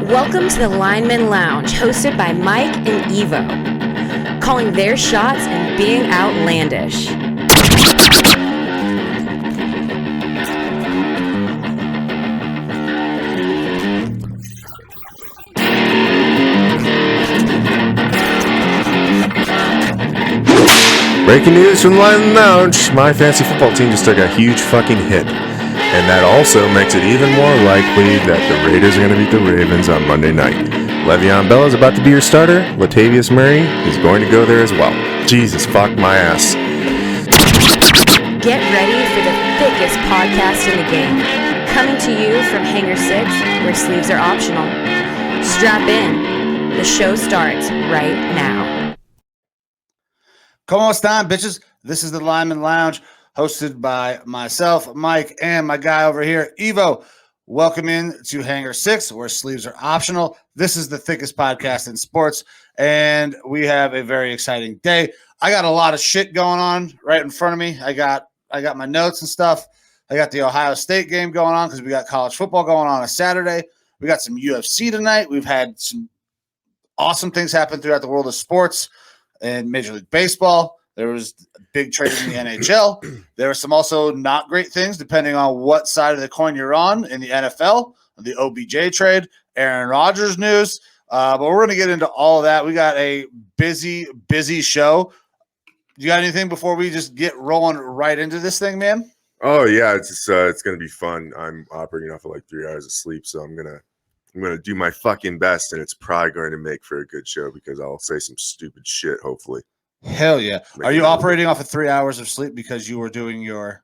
Welcome to the Lineman Lounge, hosted by Mike and Evo, calling their shots and being outlandish. Breaking news from the Lineman Lounge. My fantasy football team just took a huge fucking hit. And that also makes it even more likely that the Raiders are going to beat the Ravens on Monday night. Le'Veon Bell is about to be your starter. Latavius Murray is going to go there as well. Jesus, fuck my ass. Get ready for the thickest podcast in the game. Coming to you from Hangar 6, where sleeves are optional. Strap in. The show starts right now. ¿Cómo están, bitches? This is the Lineman Lounge, hosted by myself, Mike, and my guy over here, Evo. Welcome in to Hangar 6, where sleeves are optional. This is the thickest podcast in sports, and we have a very exciting day. I got a lot of shit going on right in front of me. I got my notes and stuff. I got the Ohio State game going on because we got college football going on Saturday. We got some UFC tonight. We've had some awesome things happen throughout the world of sports and Major League Baseball. There was a big trade in the NHL. There were some also not great things, depending on what side of the coin you're on in the NFL, the OBJ trade, Aaron Rodgers news. But we're going to get into all of that. We got a busy show. You got anything before we just get rolling right into this thing, man? Oh yeah, it's going to be fun. I'm operating off of like 3 hours of sleep, so I'm gonna do my fucking best, and it's probably going to make for a good show because I'll say some stupid shit, hopefully. Hell yeah. Are you operating off of 3 hours of sleep because you were doing your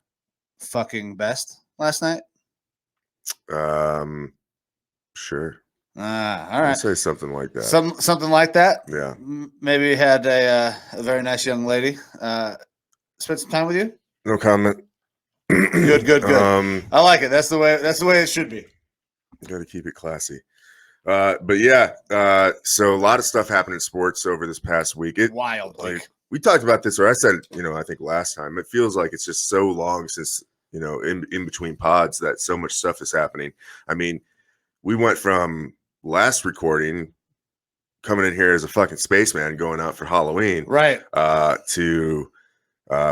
fucking best last night? Sure. All right. I'll say something like that. Something like that? Yeah. Maybe you had a very nice young lady spend some time with you? No comment. Good. I like it. That's the way it should be. Got to keep it classy. But yeah, so a lot of stuff happened in sports over this past week. Wild. Like we talked about this, or I said, I think last time, it feels like it's just so long since, in between pods that so much stuff is happening. I mean, we went from last recording coming in here as a fucking spaceman going out for Halloween, right? To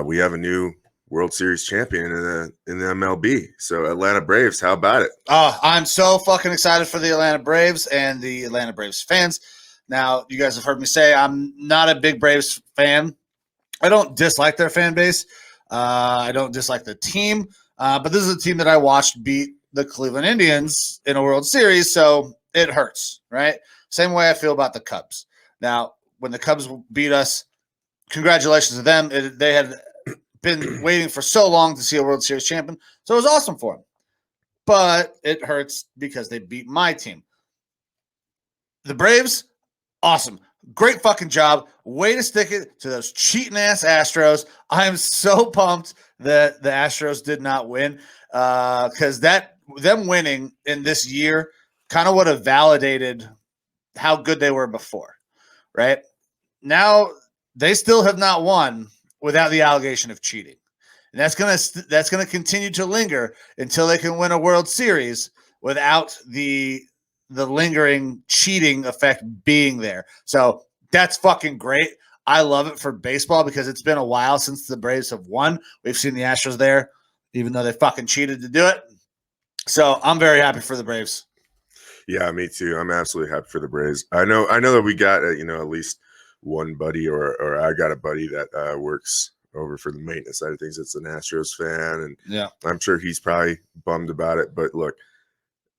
we have a new World Series champion in the MLB. So Atlanta Braves, how about it? I'm so fucking excited for the Atlanta Braves and the Atlanta Braves fans. Now, you guys have heard me say I'm not a big Braves fan. I don't dislike their fan base. I don't dislike the team. But this is a team that I watched beat the Cleveland Indians in a World Series, so it hurts, right? Same way I feel about the Cubs. Now, when the Cubs beat us, congratulations to them. They had been waiting for so long to see a World Series champion, so it was awesome for them. But it hurts because they beat my team. The Braves, awesome. Great fucking job. Way to stick it to those cheating ass Astros. I am so pumped that the Astros did not win because them winning in this year kind of would have validated how good they were before, right? Now they still have not won without the allegation of cheating. And that's gonna continue to linger until they can win a World Series without the lingering cheating effect being there. So that's fucking great. I love it for baseball because it's been a while since the Braves have won. We've seen the Astros there, even though they fucking cheated to do it. So I'm very happy for the Braves. Yeah, me too. I'm absolutely happy for the Braves. I know that we got at least one buddy, or I got a buddy that works over for the maintenance side of things. It's an Astros fan, and yeah, I'm sure he's probably bummed about it. But look,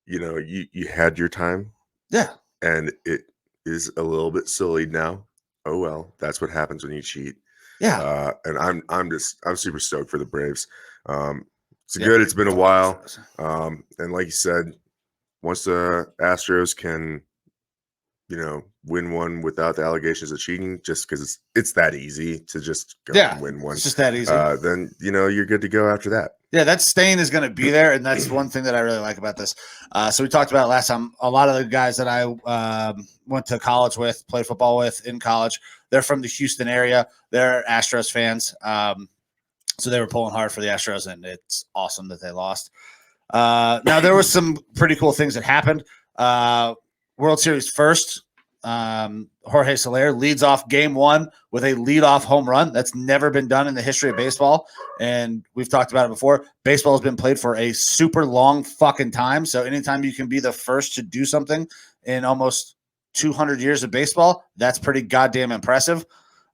you had your time, yeah, and it is a little bit silly now. Oh well, that's what happens when you cheat. Yeah, and I'm super stoked for the Braves. It's good. It's been a while, and like you said, once the Astros can, win one without the allegations of cheating, just because it's that easy to just go and win one. It's just that easy. Then you're good to go after that. Yeah, that stain is going to be there, and that's one thing that I really like about this. So we talked about last time. A lot of the guys that I went to college with, played football with in college, they're from the Houston area. They're Astros fans, so they were pulling hard for the Astros, and it's awesome that they lost. Now there was some pretty cool things that happened. World Series first. Jorge Soler leads off game one with a leadoff home run. That's never been done in the history of baseball. And we've talked about it before. Baseball has been played for a super long fucking time. So anytime you can be the first to do something in almost 200 years of baseball, that's pretty goddamn impressive.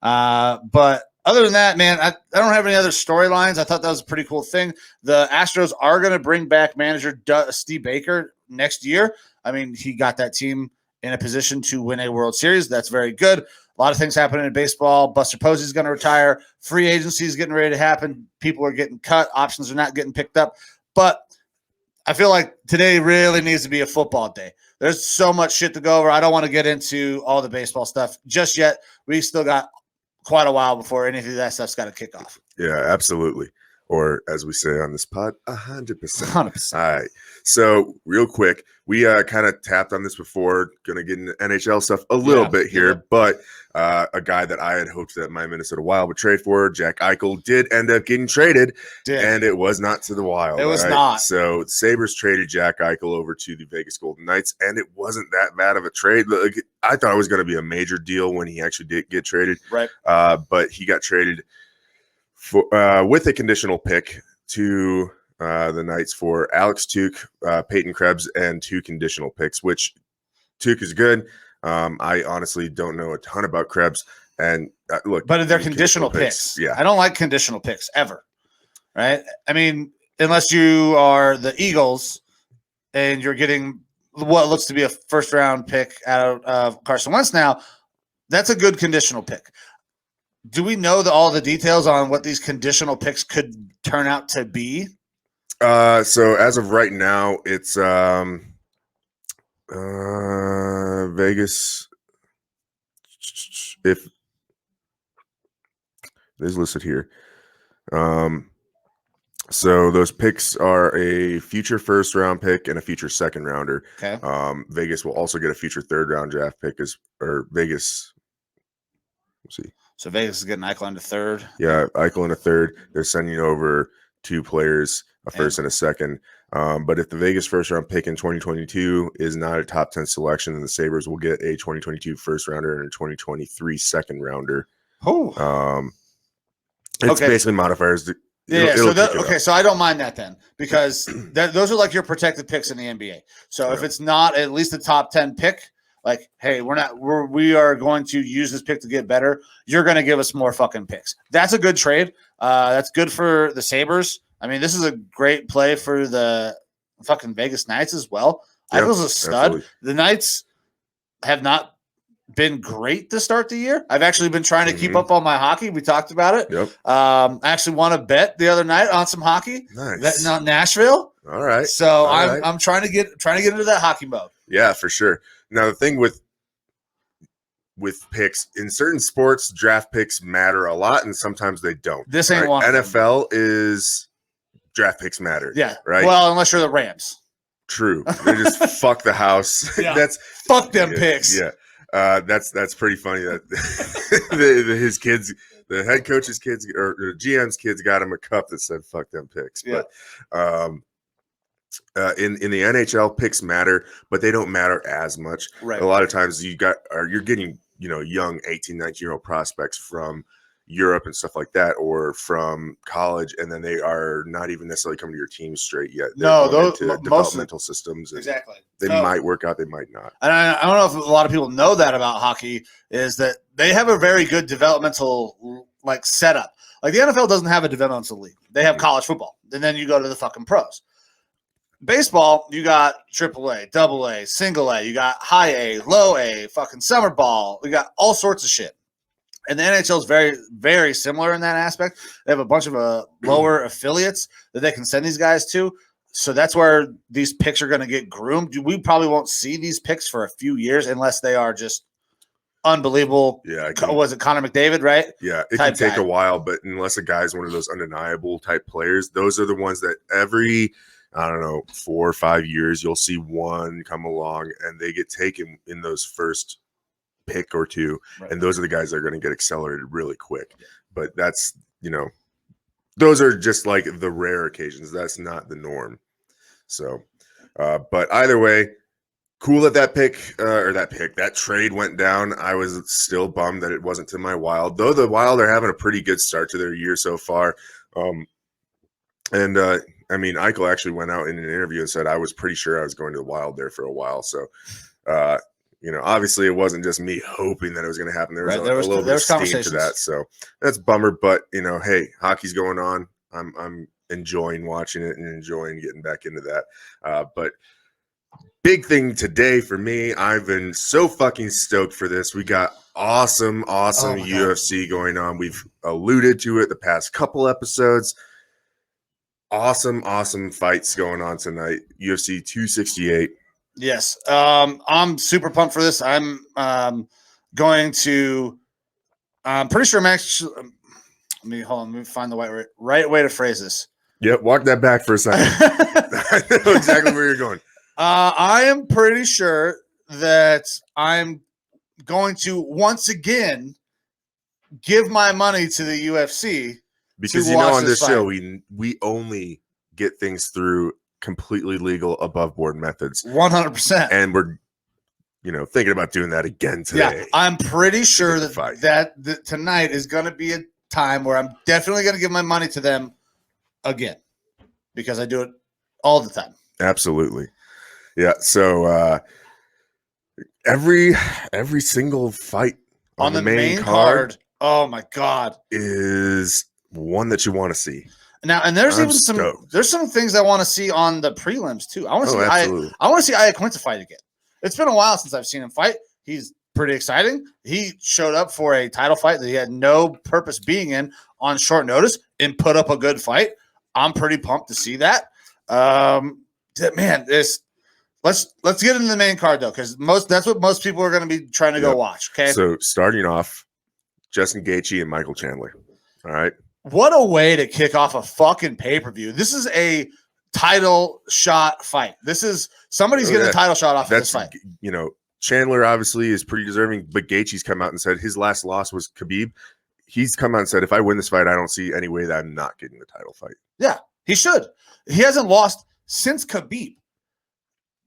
But other than that, man, I don't have any other storylines. I thought that was a pretty cool thing. The Astros are going to bring back manager Steve Baker next year. I mean, he got that team in a position to win a World Series. That's very good. A lot of things happening in baseball. Buster Posey's going to retire. Free agency is getting ready to happen. People are getting cut. Options are not getting picked up. But I feel like today really needs to be a football day. There's so much shit to go over. I don't want to get into all the baseball stuff just yet. We still got quite a while before any of that stuff's got to kick off. Yeah, absolutely. Or as we say on this pod, 100%. 100%. All right. So real quick, we kind of tapped on this before, going to get into NHL stuff a little bit here, but a guy that I had hoped that my Minnesota Wild would trade for, Jack Eichel, did end up getting traded, and it was not to the Wild. It was not. So Sabres traded Jack Eichel over to the Vegas Golden Knights, and it wasn't that bad of a trade. Like, I thought it was going to be a major deal when he actually did get traded, right? But he got traded for with a conditional pick to the Knights for Alex Tuch, Peyton Krebs, and 2 conditional picks, which Tuch is good. I honestly don't know a ton about Krebs. And look, but they're conditional picks. Yeah. I don't like conditional picks ever. Right? I mean, unless you are the Eagles and you're getting what looks to be a first-round pick out of Carson Wentz now, that's a good conditional pick. Do we know all the details on what these conditional picks could turn out to be? So as of right now, it's Vegas. If it is listed here, so those picks are a future first round pick and a future second rounder. Okay. Vegas will also get a future third round draft pick Vegas. Let's see. So Vegas is getting Eichel into third. Yeah, Eichel in a third. They're sending over 2 players, a first and a second. But if the Vegas first round pick in 2022 is not a top 10 selection, then the Sabres will get a 2022 first rounder and a 2023 second rounder. Oh. It's basically modifiers. So I don't mind that then, because those are like your protected picks in the NBA. So if it's not at least a top 10 pick, like, hey, we are going to use this pick to get better, you're going to give us more fucking picks. That's a good trade. That's good for the Sabres. I mean, this is a great play for the fucking Vegas Knights as well. Yep, Eichel's a stud. Absolutely. The Knights have not been great to start the year. I've actually been trying to keep up on my hockey. We talked about it. Yep. I actually won a bet the other night on some hockey. Nice. Betting on Nashville. All right. So I'm trying to get into that hockey mode. Yeah, for sure. Now the thing with picks in certain sports, draft picks matter a lot, and sometimes they don't. This ain't one. NFL is draft picks matter. Yeah. Right. Well, unless you're the Rams. True. They just fuck the house. Yeah. That's fuck them picks. Yeah. That's pretty funny that his kids, the head coach's kids or the GM's kids got him a cup that said "fuck them picks." Yeah. But in the NHL, picks matter, but they don't matter as much. Right. A lot of times you're getting young 18, 19-year-old prospects from Europe and stuff like that, or from college, and then they are not even necessarily coming to your team straight yet. They're those developmental systems. Exactly. They might work out, they might not. And I don't know if a lot of people know that about hockey, is that they have a very good developmental setup. Like the NFL doesn't have a developmental league. They have college football, and then you go to the fucking pros. Baseball, you got AAA, AA, single A, you got high A, low A, fucking summer ball. We got all sorts of shit. And the NHL is very, very similar in that aspect. They have a bunch of lower affiliates that they can send these guys to. So that's where these picks are going to get groomed. We probably won't see these picks for a few years unless they are just unbelievable. Yeah. Was it Connor McDavid, right? Yeah, it can take a while, but unless a guy's one of those undeniable type players, those are the ones that every, 4 or 5 years, you'll see one come along and they get taken in those first pick or two. Right. And those are the guys that are going to get accelerated really quick. Yeah. But that's, those are just like the rare occasions. That's not the norm. So, but either way, cool that trade went down. I was still bummed that it wasn't to my Wild, though the Wild are having a pretty good start to their year so far. Eichel actually went out in an interview and said, I was pretty sure I was going to the Wild there for a while. So, obviously it wasn't just me hoping that it was going to happen. There was a little bit of steam to that. So that's a bummer, but hey, hockey's going on. I'm enjoying watching it and enjoying getting back into that. But big thing today for me, I've been so fucking stoked for this. We got awesome UFC going on. We've alluded to it the past couple episodes. Awesome fights going on tonight. UFC 268. Yes. I'm super pumped for this. I'm pretty sure I'm actually let me find the right way to phrase this. Yep, walk that back for a second. I know exactly where you're going. I am pretty sure that I'm going to once again give my money to the UFC. Because on this show, we only get things through completely legal above board methods. 100%. And we're thinking about doing that again today. Yeah, I'm pretty sure that tonight is going to be a time where I'm definitely going to give my money to them again, because I do it all the time. Absolutely. Yeah, so every single fight on the main card, oh my god, is one that you want to see. Now, and there's some things I want to see on the prelims too. I want to see Iaquinta fight again. It's been a while since I've seen him fight. He's pretty exciting. He showed up for a title fight that he had no purpose being in on short notice and put up a good fight. I'm pretty pumped to see that. Let's get into the main card though, because that's what most people are going to be trying to go watch. Okay. So starting off, Justin Gaethje and Michael Chandler. All right. What a way to kick off a fucking pay-per-view. This is a title shot fight. This is somebody's getting a title shot off of this fight. Chandler obviously is pretty deserving, but Gaethje's come out and said his last loss was Khabib. He's come out and said, if I win this fight, I don't see any way that I'm not getting the title fight. Yeah, he should. He hasn't lost since Khabib.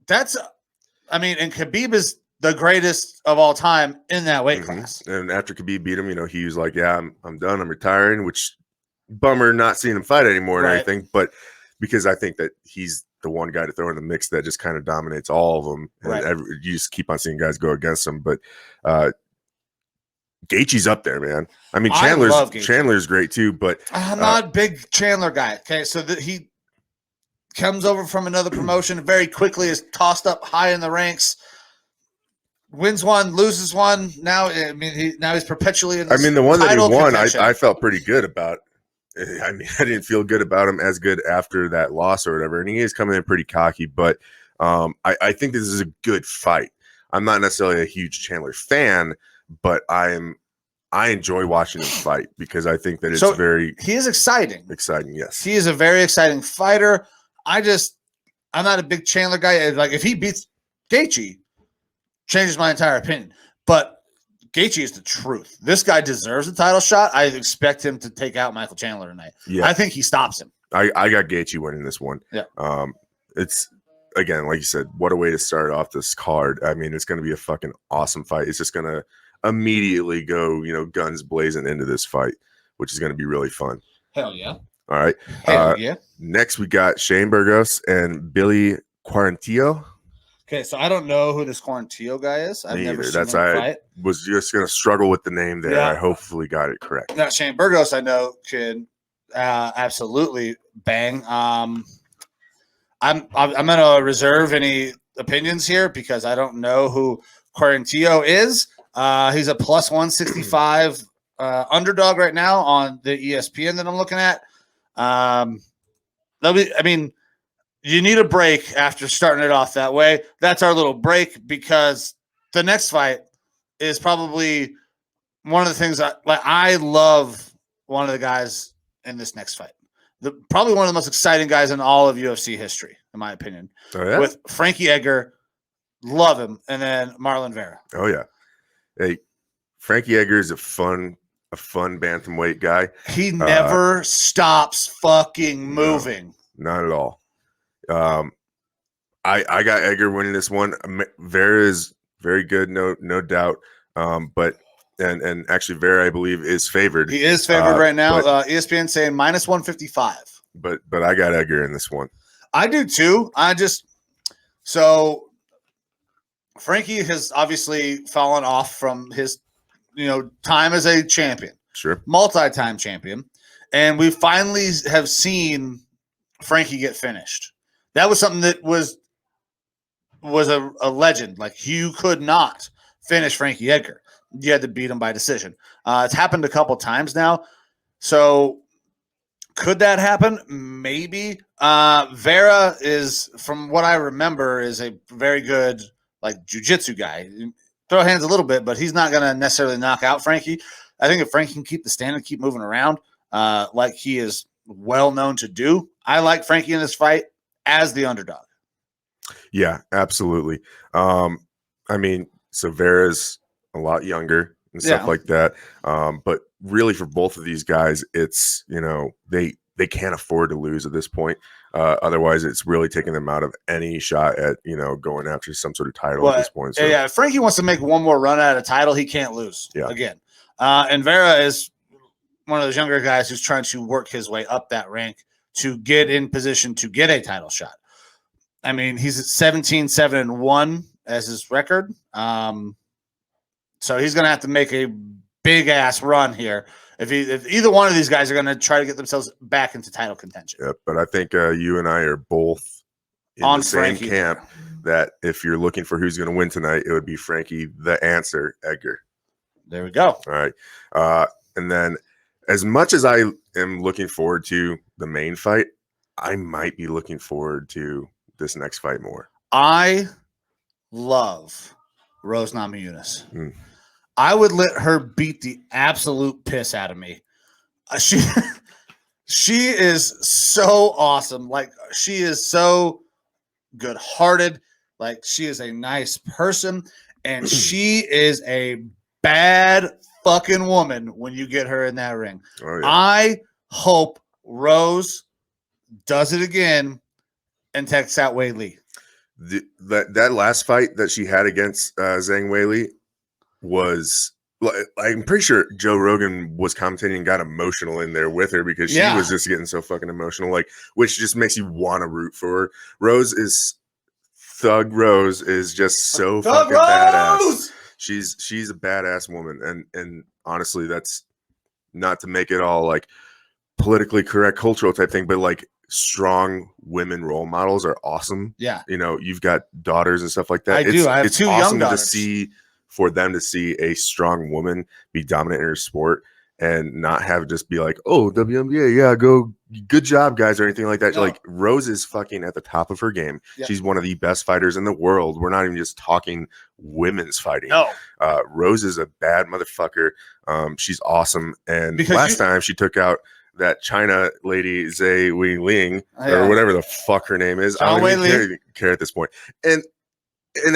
And Khabib is the greatest of all time in that weight class. And after Khabib beat him, he was like, yeah, I'm done. I'm retiring, which bummer not seeing him fight anymore and everything. But because I think that he's the one guy to throw in the mix that just kind of dominates all of them. And you just keep on seeing guys go against him. But Gaethje's up there, man. I mean, Chandler's great too, but I'm not a big Chandler guy. Okay, so he comes over from another promotion very quickly, is tossed up high in the ranks, wins one, loses one. Now, he's perpetually in this the one that he won, contention. I felt pretty good about. I didn't feel good about him as good after that loss or whatever, and he is coming in pretty cocky. But I think this is a good fight. I'm not necessarily a huge Chandler fan, but I enjoy watching him fight because I think that he is exciting. Exciting, yes. He is a very exciting fighter. I'm not a big Chandler guy. Like, if he beats Gaethje, changes my entire opinion. But Gaethje is the truth. This guy deserves a title shot. I expect him to take out Michael Chandler tonight. Yeah. I think he stops him. I got Gaethje winning this one. Yeah. It's, again, like you said, what a way to start off this card. I mean, it's going to be a fucking awesome fight. It's just going to immediately go, guns blazing into this fight, which is going to be really fun. Hell yeah. All right. Hell yeah. Next, we got Shane Burgos and Billy Quarantillo. Okay, so I don't know who this Quarantillo guy is. I've never seen him fight. Was just going to struggle with the name there. Yeah. I hopefully got it correct. Now, Shane Burgos, I know, can absolutely bang. I'm going to reserve any opinions here because I don't know who Quarantillo is. He's a plus 165 underdog right now on the ESPN that I'm looking at. You need a break after starting it off that way. That's our little break because the next fight is probably one of the things I love. One of the guys in this next fight, probably one of the most exciting guys in all of UFC history, in my opinion. Oh, yeah? With Frankie Edgar, love him, and then Marlon Vera. Oh yeah, hey, Frankie Edgar is a fun bantamweight guy. He never stops fucking moving. No, not at all. I got Edgar winning this one. Vera is very good, no doubt. But and actually Vera, I believe, is favored. He is favored right now. But, ESPN saying minus 155. But I got Edgar in this one. I do too. So Frankie has obviously fallen off from his, time as a champion. Sure. Multi-time champion. And we finally have seen Frankie get finished. That was something that was a legend. Like, you could not finish Frankie Edgar. You had to beat him by decision. It's happened a couple times now. So could that happen? Maybe. Vera is, from what I remember, is a very good jiu-jitsu guy. Throw hands a little bit, but he's not going to necessarily knock out Frankie. I think if Frankie can keep the stand and keep moving around like he is well known to do, I like Frankie in this fight as the underdog. Yeah, absolutely. So Vera's a lot younger and stuff like that. But really, for both of these guys, it's, they can't afford to lose at this point. Otherwise, it's really taking them out of any shot at, going after some sort of title at this point. So. Yeah, if Frankie wants to make one more run at a title, he can't lose again. And Vera is one of those younger guys who's trying to work his way up that rank to get in position to get a title shot. I mean, he's at 17-7-1 as his record. So he's going to have to make a big ass run here if either one of these guys are going to try to get themselves back into title contention. Yeah, but I think you and I are both in the same camp that if you're looking for who's going to win tonight, it would be Frankie, the answer, Edgar. There we go. All right. And then as much as I am looking forward to the main fight, I might be looking forward to this next fight more. I love Rose Namajunas. I would let her beat the absolute piss out of me. She is so awesome. She is so good-hearted. She is a nice person, and she is a bad fucking woman when you get her in that ring. Oh, yeah. I hope Rose does it again and takes out Weili. That last fight that she had against Zhang Weili was, I'm pretty sure Joe Rogan was commentating and got emotional in there with her because she was just getting so fucking emotional, which just makes you want to root for her. Thug Rose is just so fucking badass. She's a badass woman, and honestly, that's not to make it all politically correct cultural type thing, but strong women role models are awesome. Yeah, you've got daughters and stuff like that. I do. I have two young daughters. For them to see a strong woman be dominant in her sport and not have just be oh, WNBA, go, good job, guys, or anything like that. No. Rose is fucking at the top of her game. Yeah. She's one of the best fighters in the world. We're not even just talking women's fighting. No. Rose is a bad motherfucker. She's awesome. And last time she took out that China lady, Zhai Weili, or whatever the fuck her name is. I don't even care at this point. And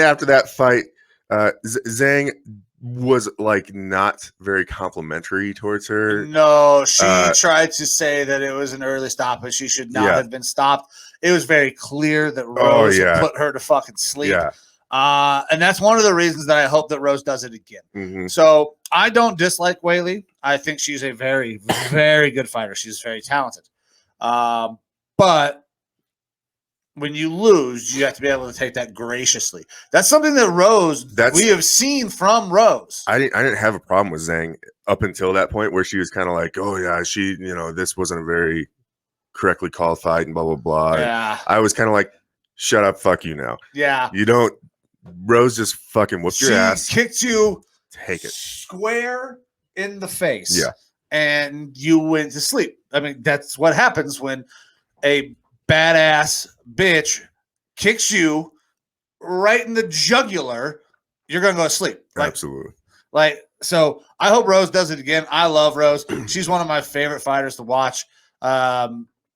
after that fight, Zhang was not very complimentary towards her. No, she tried to say that it was an early stop, but she should not have been stopped. It was very clear that Rose put her to fucking sleep. Yeah. And that's one of the reasons that I hope that Rose does it again. Mm-hmm. So I don't dislike Weili. I think she's a very, very good fighter. She's very talented. But when you lose, you have to be able to take that graciously. That's something that we have seen from Rose. I didn't have a problem with Zhang up until that point where she was kind of oh yeah, she, this wasn't a very correctly called fight and blah, blah, blah. Yeah. And I was kind of shut up, fuck you now. Yeah. Rose just fucking whooped your ass. She kicked you. Take it. Square in the face. Yeah. And you went to sleep. I mean, that's what happens when a badass bitch kicks you right in the jugular. You're gonna go to sleep. Absolutely. So I hope Rose does it again. I love Rose. She's one of my favorite fighters to watch.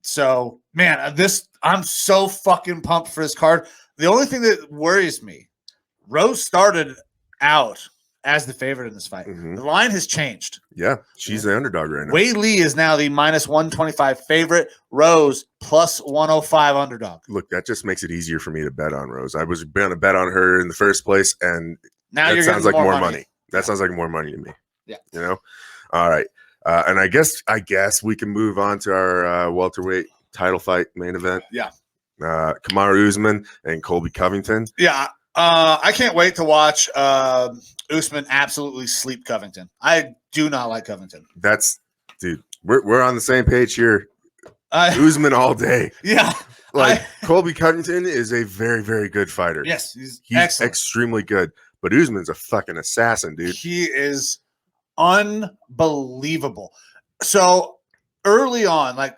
So man, I'm so fucking pumped for this card. The only thing that worries me, Rose started out as the favorite in this fight. Mhm. The line has changed. Yeah, she's the underdog right now. Wei Lee is now the minus 125 favorite. Rose plus 105 underdog. Look, that just makes it easier for me to bet on Rose. I was going to bet on her in the first place, and Now that you're sounds getting like more money. money. That sounds like more money to me. Yeah. You know? All right. And I guess we can move on to our welterweight title fight main event. Yeah. Kamaru Usman and Colby Covington. Yeah. I can't wait to watch Usman absolutely sleep Covington. I do not like Covington. Dude, we're on the same page here. Usman all day. Yeah. Like Colby Covington is a very, very good fighter. Yes, he's excellent. Extremely good. But Usman's a fucking assassin, dude. He is unbelievable. So early on, like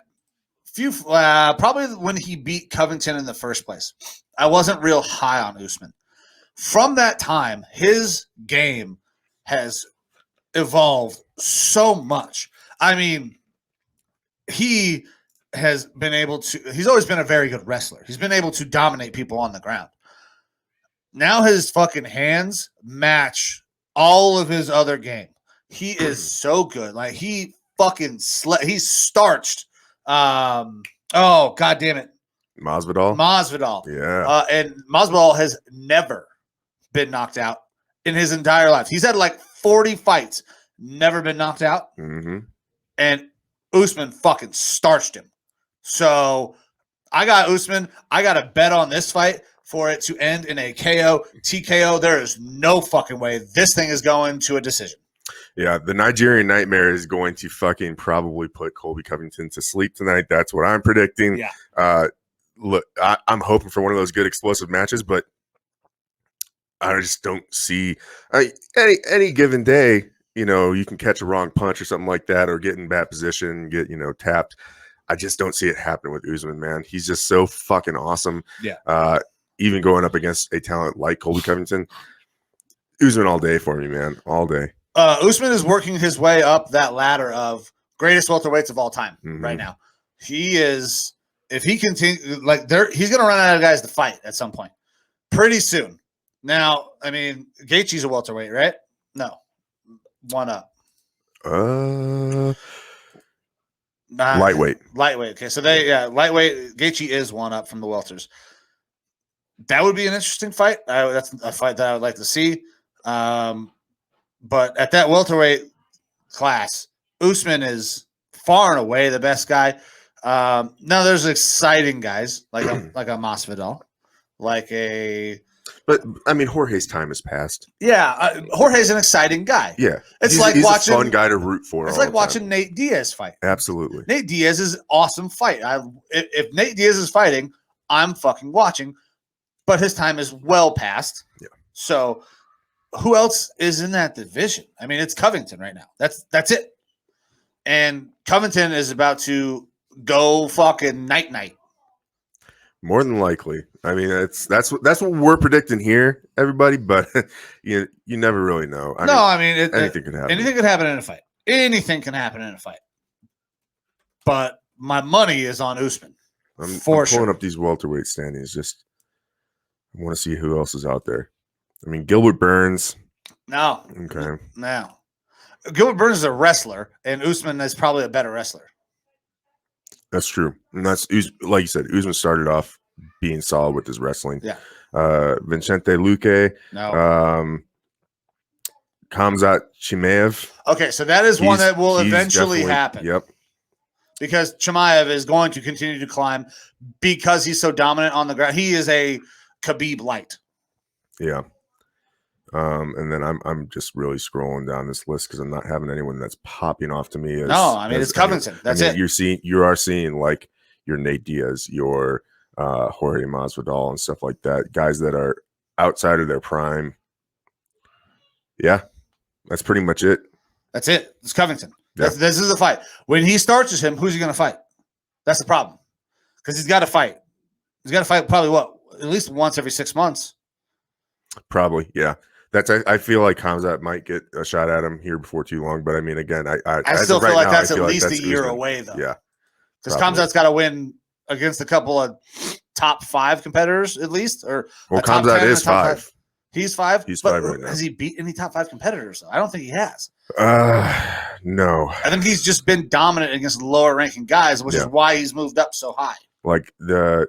probably when he beat Covington in the first place, I wasn't real high on Usman. From that time, his game has evolved so much. I mean, he's always been a very good wrestler. He's been able to dominate people on the ground. Now his fucking hands match all of his other game. He is so good. Like he fucking he's starched. Oh, God damn it. Masvidal. Yeah. And Masvidal has never been knocked out in his entire life. He's had like 40 fights, never been knocked out. Mm-hmm. And Usman fucking starched him. So I got Usman. I got a bet on this fight for it to end in a KO, TKO. There is no fucking way this thing is going to a decision. Yeah, the Nigerian Nightmare is going to fucking probably put Colby Covington to sleep tonight. That's what I'm predicting. Yeah. Look, I'm hoping for one of those good explosive matches, but I just don't see any given day, you know, you can catch a wrong punch or something like that or get in bad position, get, you know, tapped. I just don't see it happening with Usman, man. He's just so fucking awesome. Yeah. Even going up against a talent like Colby Covington, Usman all day for me, man. All day. Usman is working his way up that ladder of greatest welterweights of all time right now. He is, if he continues, he's going to run out of guys to fight at some point pretty soon. Now, I mean, Gaethje's a welterweight, right? No. One up. Lightweight. Okay, so lightweight. Gaethje is one up from the welters. That would be an interesting fight. That's a fight that I would like to see. But at that welterweight class, Usman is far and away the best guy. Now there's exciting guys like a Masvidal, But I mean, Jorge's time has passed. Yeah, Jorge's an exciting guy. Yeah, he's watching a fun guy to root for. It's like watching Nate Diaz fight. Absolutely, Nate Diaz is an awesome fight. If Nate Diaz is fighting, I'm fucking watching. But his time is well past. Yeah. So who else is in that division? I mean, it's Covington right now. That's it. And Covington is about to go fucking night. More than likely. I mean, that's what we're predicting here, everybody. But you never really know. I mean, anything can happen. Anything could happen in a fight. Anything can happen in a fight. But my money is on Usman. I'm pulling up these welterweight standings. Just I want to see who else is out there. I mean, Gilbert Burns. No. Okay. No. Gilbert Burns is a wrestler, and Usman is probably a better wrestler. That's true. And that's, like you said, Usman started off being solid with his wrestling. Yeah. Vicente Luque. No. Khamzat Chimaev. Okay, so that is one that will eventually happen. Yep. Because Chimaev is going to continue to climb because he's so dominant on the ground. He is a Khabib light. Yeah. And then I'm just really scrolling down this list because I'm not having anyone that's popping off to me. It's Covington. That's it. You are seeing like your Nate Diaz, your Jorge Masvidal and stuff like that. Guys that are outside of their prime. Yeah, that's pretty much it. That's it. It's Covington. Yeah. This is a fight. When he starts him, who's he going to fight? That's the problem. Because he's got to fight. He's got to fight probably at least once every 6 months. Probably, yeah. I feel like Khamzat might get a shot at him here before too long, but I mean, again, I still feel like that's at least a year away, though. Yeah, because Khamzat's got to win against a couple of top 5 competitors at least, or Khamzat is 5. He's 5. He's but 5 right now. Has he beat any top 5 competitors? Though? I don't think he has. No. I think he's just been dominant against lower ranking guys, which is why he's moved up so high. Like the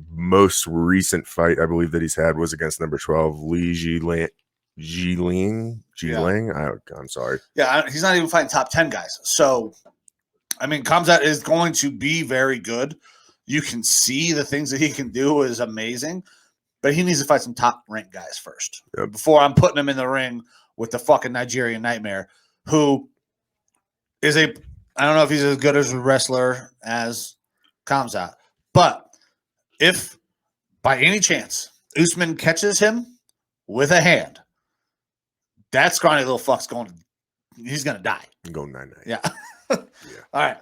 most recent fight I believe that he's had was against number 12, Li Jiling. I'm sorry. Yeah, he's not even fighting top 10 guys. So, I mean, Khamzat is going to be very good. You can see the things that he can do is amazing, but he needs to fight some top ranked guys first before I'm putting him in the ring with the fucking Nigerian Nightmare, who is I don't know if he's as good as a wrestler as Khamzat, but if by any chance Usman catches him with a hand, that scrawny little fuck's he's going to die. I'm going 9-9. Yeah. All right.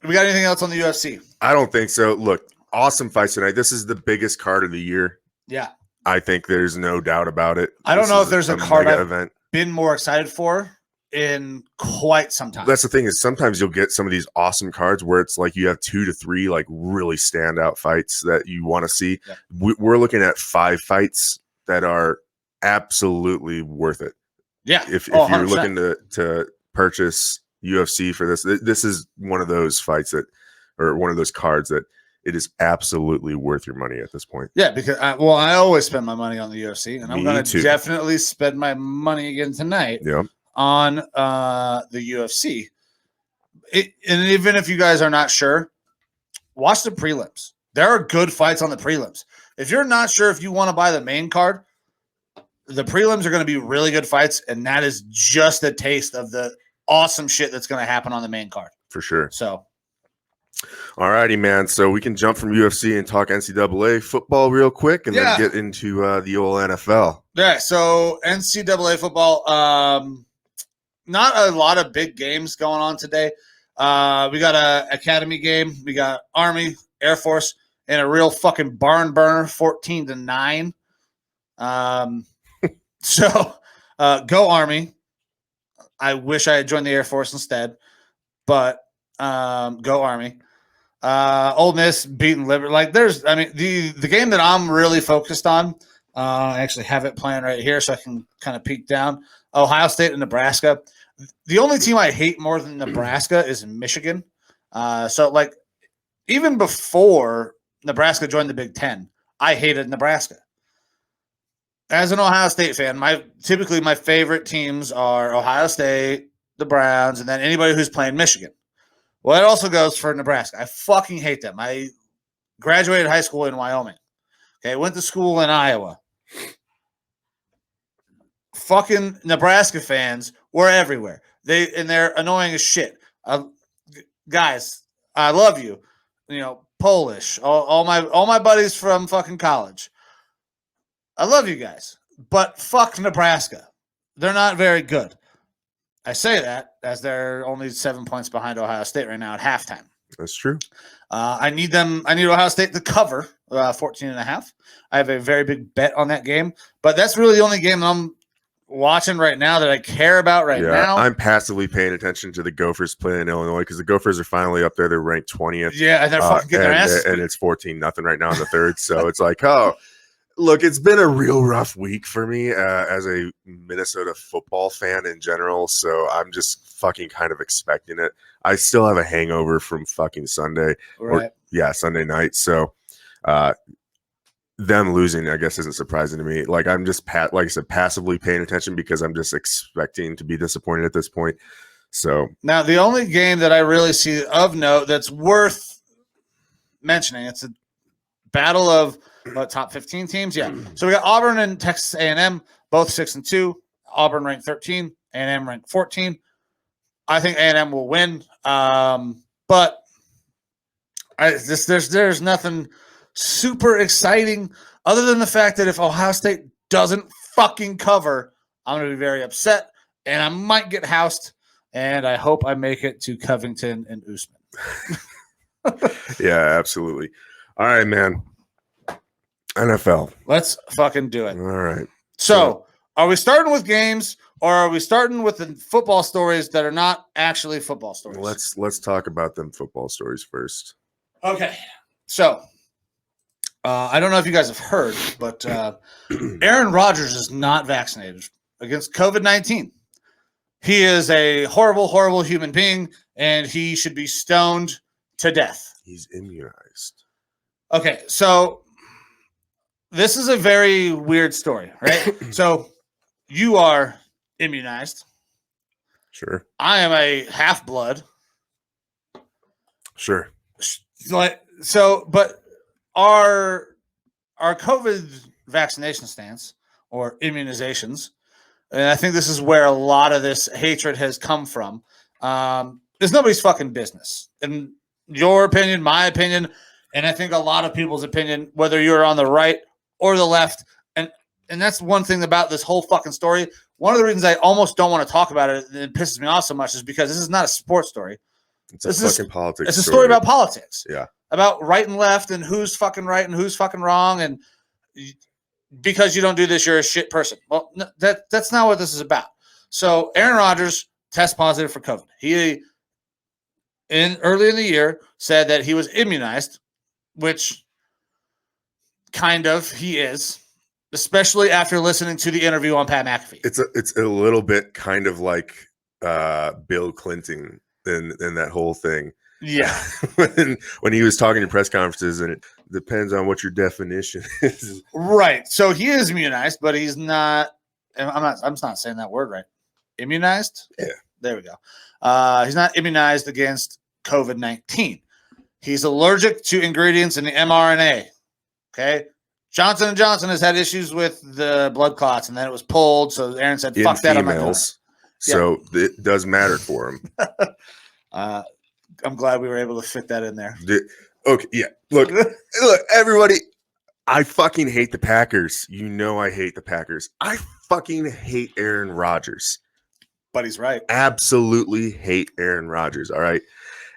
We got anything else on the UFC? I don't think so. Look, awesome fights tonight. This is the biggest card of the year. Yeah. I think there's no doubt about it. I don't know if there's a card I've been more excited for in quite some time. That's the thing is sometimes you'll get some of these awesome cards where it's like you have 2 to 3 like really standout fights that you want to see. Yeah. We're looking at 5 fights that are absolutely worth it. Yeah. If you're looking to purchase UFC for this is one of those fights or one of those cards that it is absolutely worth your money at this point. Yeah, because I always spend my money on the UFC, and I'm going to definitely spend my money again tonight on the UFC. And even if you guys are not sure, watch the prelims. There are good fights on the prelims. If you're not sure if you want to buy the main card, the prelims are going to be really good fights, and that is just a taste of the awesome shit that's going to happen on the main card. For sure. So. All righty, man. So we can jump from UFC and talk NCAA football real quick and then get into the old NFL. Yeah, so NCAA football, not a lot of big games going on today. We got an academy game. We got Army, Air Force, and a real fucking barn burner, 14-9. So go Army. I wish I had joined the Air Force instead, but go Army. Ole Miss beating Liberty. Like the game that I'm really focused on. I actually have it playing right here, so I can kind of peek down. Ohio State and Nebraska. The only team I hate more than Nebraska is Michigan. So like even before Nebraska joined the Big Ten, I hated Nebraska. As an Ohio State fan, typically my favorite teams are Ohio State, the Browns, and then anybody who's playing Michigan. Well, that also goes for Nebraska. I fucking hate them. I graduated high school in Wyoming. Okay, went to school in Iowa. Fucking Nebraska fans were everywhere. They're annoying as shit. Guys, I love you. You know, Polish, all my buddies from fucking college. I love you guys, but fuck Nebraska. They're not very good. I say that as they're only 7 points behind Ohio State right now at halftime. That's true. I need Ohio State to cover 14.5. I have a very big bet on that game, but that's really the only game I'm watching right now that I care about now. I'm passively paying attention to the Gophers playing in Illinois because the Gophers are finally up there. They're ranked 20th. Yeah, and they're fucking getting their asses. And it's 14-0 right now in the third. So it's like, look, it's been a real rough week for me as a Minnesota football fan in general, so I'm just fucking kind of expecting it. I still have a hangover from fucking Sunday, Sunday night. So them losing, I guess, isn't surprising to me. Like I'm just like I said, passively paying attention because I'm just expecting to be disappointed at this point. So now the only game that I really see of note that's worth mentioning, it's a battle of top 15 teams. Yeah. So we got Auburn and Texas A&M, both 6-2. Auburn ranked 13, A&M ranked 14. I think A&M will win. But there's nothing super exciting other than the fact that if Ohio State doesn't fucking cover, I'm going to be very upset and I might get housed. And I hope I make it to Covington and Usman. Yeah, absolutely. All right, man. NFL. Let's fucking do it. All right. So, are we starting with games or are we starting with the football stories that are not actually football stories? Let's talk about them football stories first. Okay. So, I don't know if you guys have heard, but Aaron Rodgers is not vaccinated against COVID-19. He is a horrible, horrible human being, and he should be stoned to death. He's immunized. Okay, so this is a very weird story, right? So you are immunized. Sure. I am a half-blood. Sure. So, but our COVID vaccination stance or immunizations, and I think this is where a lot of this hatred has come from, is nobody's fucking business. In your opinion, my opinion, and I think a lot of people's opinion, whether you're on the right or the left, and that's one thing about this whole fucking story. One of the reasons I almost don't want to talk about it, and it pisses me off so much, is because this is not a sports story. It's a fucking politics. It's a story about politics. Yeah. About right and left and who's fucking right and who's fucking wrong. And because you don't do this, you're a shit person. Well, that's not what this is about. So Aaron Rodgers test positive for COVID. He, early in the year, said that he was immunized, which kind of he is, especially after listening to the interview on Pat McAfee. It's a little bit kind of like Bill Clinton in that whole thing. Yeah. when he was talking in press conferences, and it depends on what your definition is. Right. So he is immunized, but he's not. I'm just not saying that word right. Immunized? Yeah. There we go. He's not immunized against COVID-19. He's allergic to ingredients in the mRNA. Okay. Johnson & Johnson has had issues with the blood clots, and then it was pulled. So Aaron said, fuck that. So it does matter for him. I'm glad we were able to fit that in there. Okay, yeah. Look, everybody. I fucking hate the Packers. You know I hate the Packers. I fucking hate Aaron Rodgers. But he's right. Absolutely hate Aaron Rodgers. All right.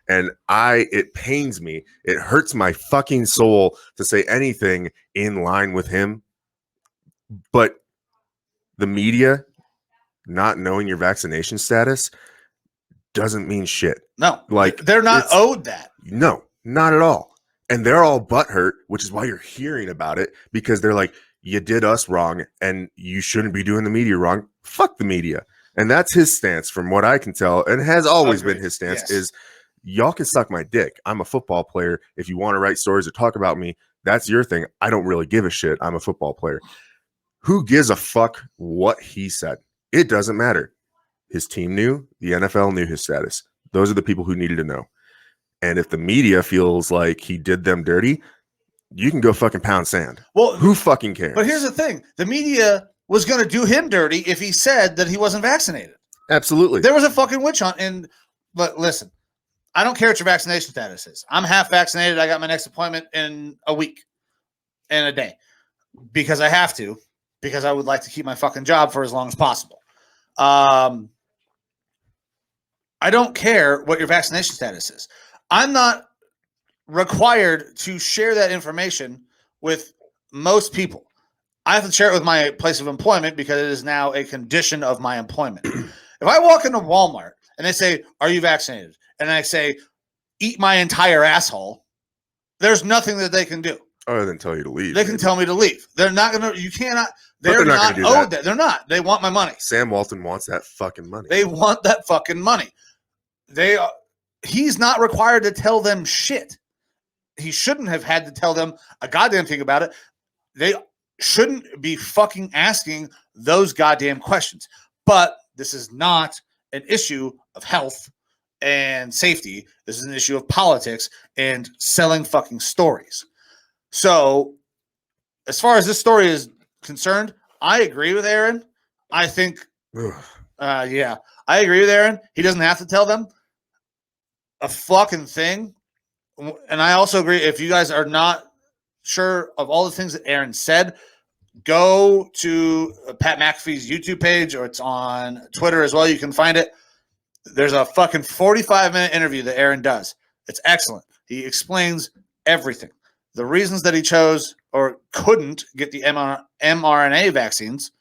And it pains me. It hurts my fucking soul to say anything in line with him. But the media not knowing your vaccination status doesn't mean shit. No, like they're not owed that. No, not at all. And they're all butthurt, which is why you're hearing about it, because they're like, you did us wrong and you shouldn't be doing the media wrong. Fuck the media. And that's his stance from what I can tell, and has always been his stance, is y'all can suck my dick. I'm a football player. If you want to write stories or talk about me, that's your thing. I don't really give a shit. I'm a football player. Who gives a fuck what he said? It doesn't matter. His team knew, the NFL knew his status. Those are the people who needed to know. And if the media feels like he did them dirty, you can go fucking pound sand. Well, who fucking cares? But here's the thing. The media was going to do him dirty if he said that he wasn't vaccinated. Absolutely. There was a fucking witch hunt. But listen, I don't care what your vaccination status is. I'm half vaccinated. I got my next appointment in a week and a day because I have to, because I would like to keep my fucking job for as long as possible. I don't care what your vaccination status is. I'm not required to share that information with most people. I have to share it with my place of employment because it is now a condition of my employment. If I walk into Walmart and they say, "Are you vaccinated?" and I say, "Eat my entire asshole," there's nothing that they can do. Other than tell you to leave. They can tell me to leave. They're not going to, you cannot, they're not owed that. They're not. They want my money. Sam Walton wants that fucking money. They want that fucking money. He's not required to tell them shit. He shouldn't have had to tell them a goddamn thing about it. They shouldn't be fucking asking those goddamn questions. But this is not an issue of health and safety. This is an issue of politics and selling fucking stories. So, as far as this story is concerned, I agree with Aaron. I think, I agree with Aaron. He doesn't have to tell them a fucking thing. And I also agree, if you guys are not sure of all the things that Aaron said, go to Pat McAfee's YouTube page, or it's on Twitter as well. You can find it. There's a fucking 45-minute interview that Aaron does. It's excellent. He explains everything. The reasons that he chose or couldn't get the mRNA vaccines,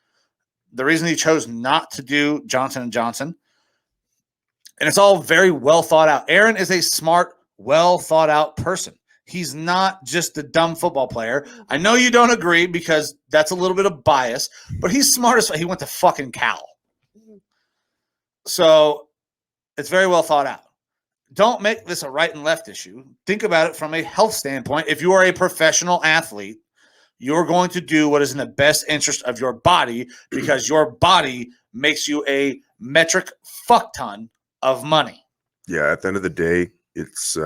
the reason he chose not to do Johnson & Johnson, and it's all very well thought out. Aaron is a smart, well thought out person. He's not just a dumb football player. I know you don't agree because that's a little bit of bias, but he's smart as he went to fucking Cal. So it's very well thought out. Don't make this a right and left issue. Think about it from a health standpoint. If you are a professional athlete, you're going to do what is in the best interest of your body because your body makes you a metric fuck ton of money. Yeah, at the end of the day, it's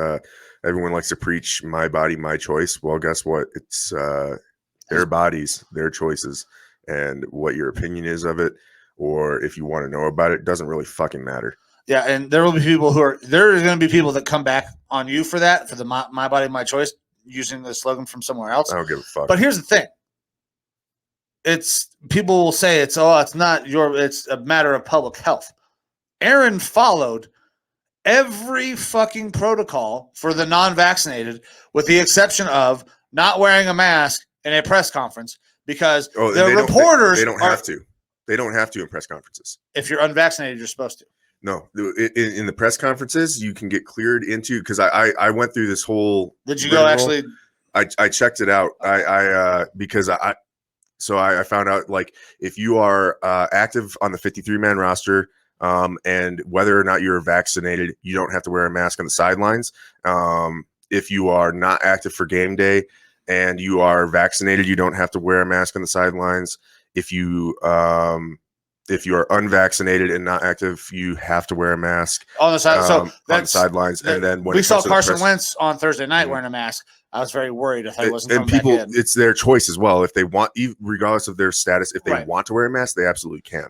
everyone likes to preach my body, my choice. Well, guess what? It's their bodies, their choices, and what your opinion is of it, or if you want to know about it, doesn't really fucking matter. Yeah, and there will be people there are going to be people that come back on you for that, for the my body, my choice, using the slogan from somewhere else. I don't give a fuck. But here's the thing. People will say it's a matter of public health. Aaron followed every fucking protocol for the non-vaccinated, with the exception of not wearing a mask in a press conference because the reporters they don't have to. They don't have to in press conferences. If you're unvaccinated, you're supposed to. No, in the press conferences, you can get cleared into because I went through this whole. Did you go actually? I checked it out. Because I found out like if you are active on the 53-man roster, and whether or not you're vaccinated, you don't have to wear a mask on the sidelines. If you are not active for game day and you are vaccinated, you don't have to wear a mask on the sidelines. If you are unvaccinated and not active, you have to wear a mask on the side. So on the sidelines. And then when we saw Carson Wentz on Thursday night wearing a mask, I was very worried if he wasn't coming back in. It's their choice as well. If they want, regardless of their status, if they want to wear a mask, they absolutely can.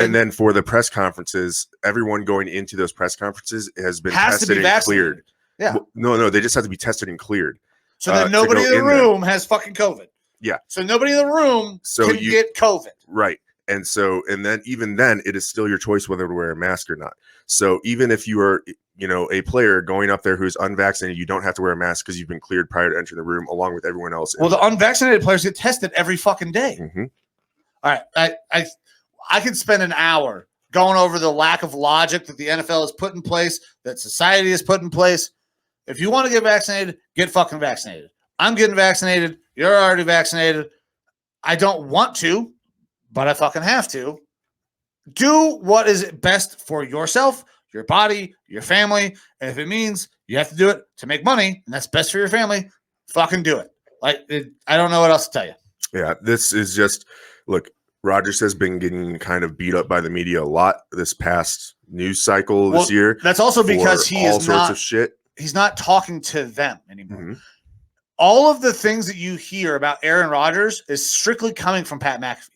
And then for the press conferences, everyone going into those press conferences has been tested and cleared. Yeah. No, they just have to be tested and cleared. So then nobody in the room has fucking COVID. Yeah. So nobody in the room can get COVID. Right. And then even then, it is still your choice whether to wear a mask or not. So even if you are, a player going up there who's unvaccinated, you don't have to wear a mask because you've been cleared prior to entering the room along with everyone else. Well, the unvaccinated players get tested every fucking day. Mm-hmm. All right. I could spend an hour going over the lack of logic that the NFL has put in place, that society has put in place. If you want to get vaccinated, get fucking vaccinated. I'm getting vaccinated. You're already vaccinated. I don't want to, but I fucking have to. Do what is best for yourself, your body, your family. And if it means you have to do it to make money, and that's best for your family, fucking do it. I don't know what else to tell you. Yeah, this is just, look, Rodgers has been getting kind of beat up by the media a lot this past news cycle this year. That's also because he is sorts of shit. He's not talking to them anymore. Mm-hmm. All of the things that you hear about Aaron Rodgers is strictly coming from Pat McAfee.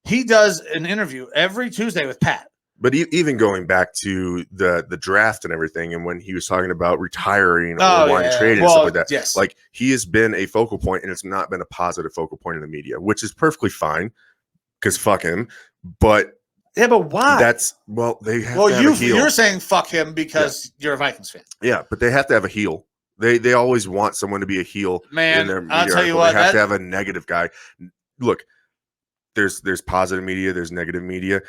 He does an interview every Tuesday with Pat. But even going back to the draft and everything, and when he was talking about retiring or wanting to trade and stuff like that, yes. Like he has been a focal point, and it's not been a positive focal point in the media, which is perfectly fine because fuck him. But yeah, but why? They have to have a heel. You're saying fuck him because you're a Vikings fan. Yeah, but they have to have a heel. They always want someone to be a heel. Man, in their media I'll tell you what, they have to have a negative guy. Look, there's positive media, there's negative media,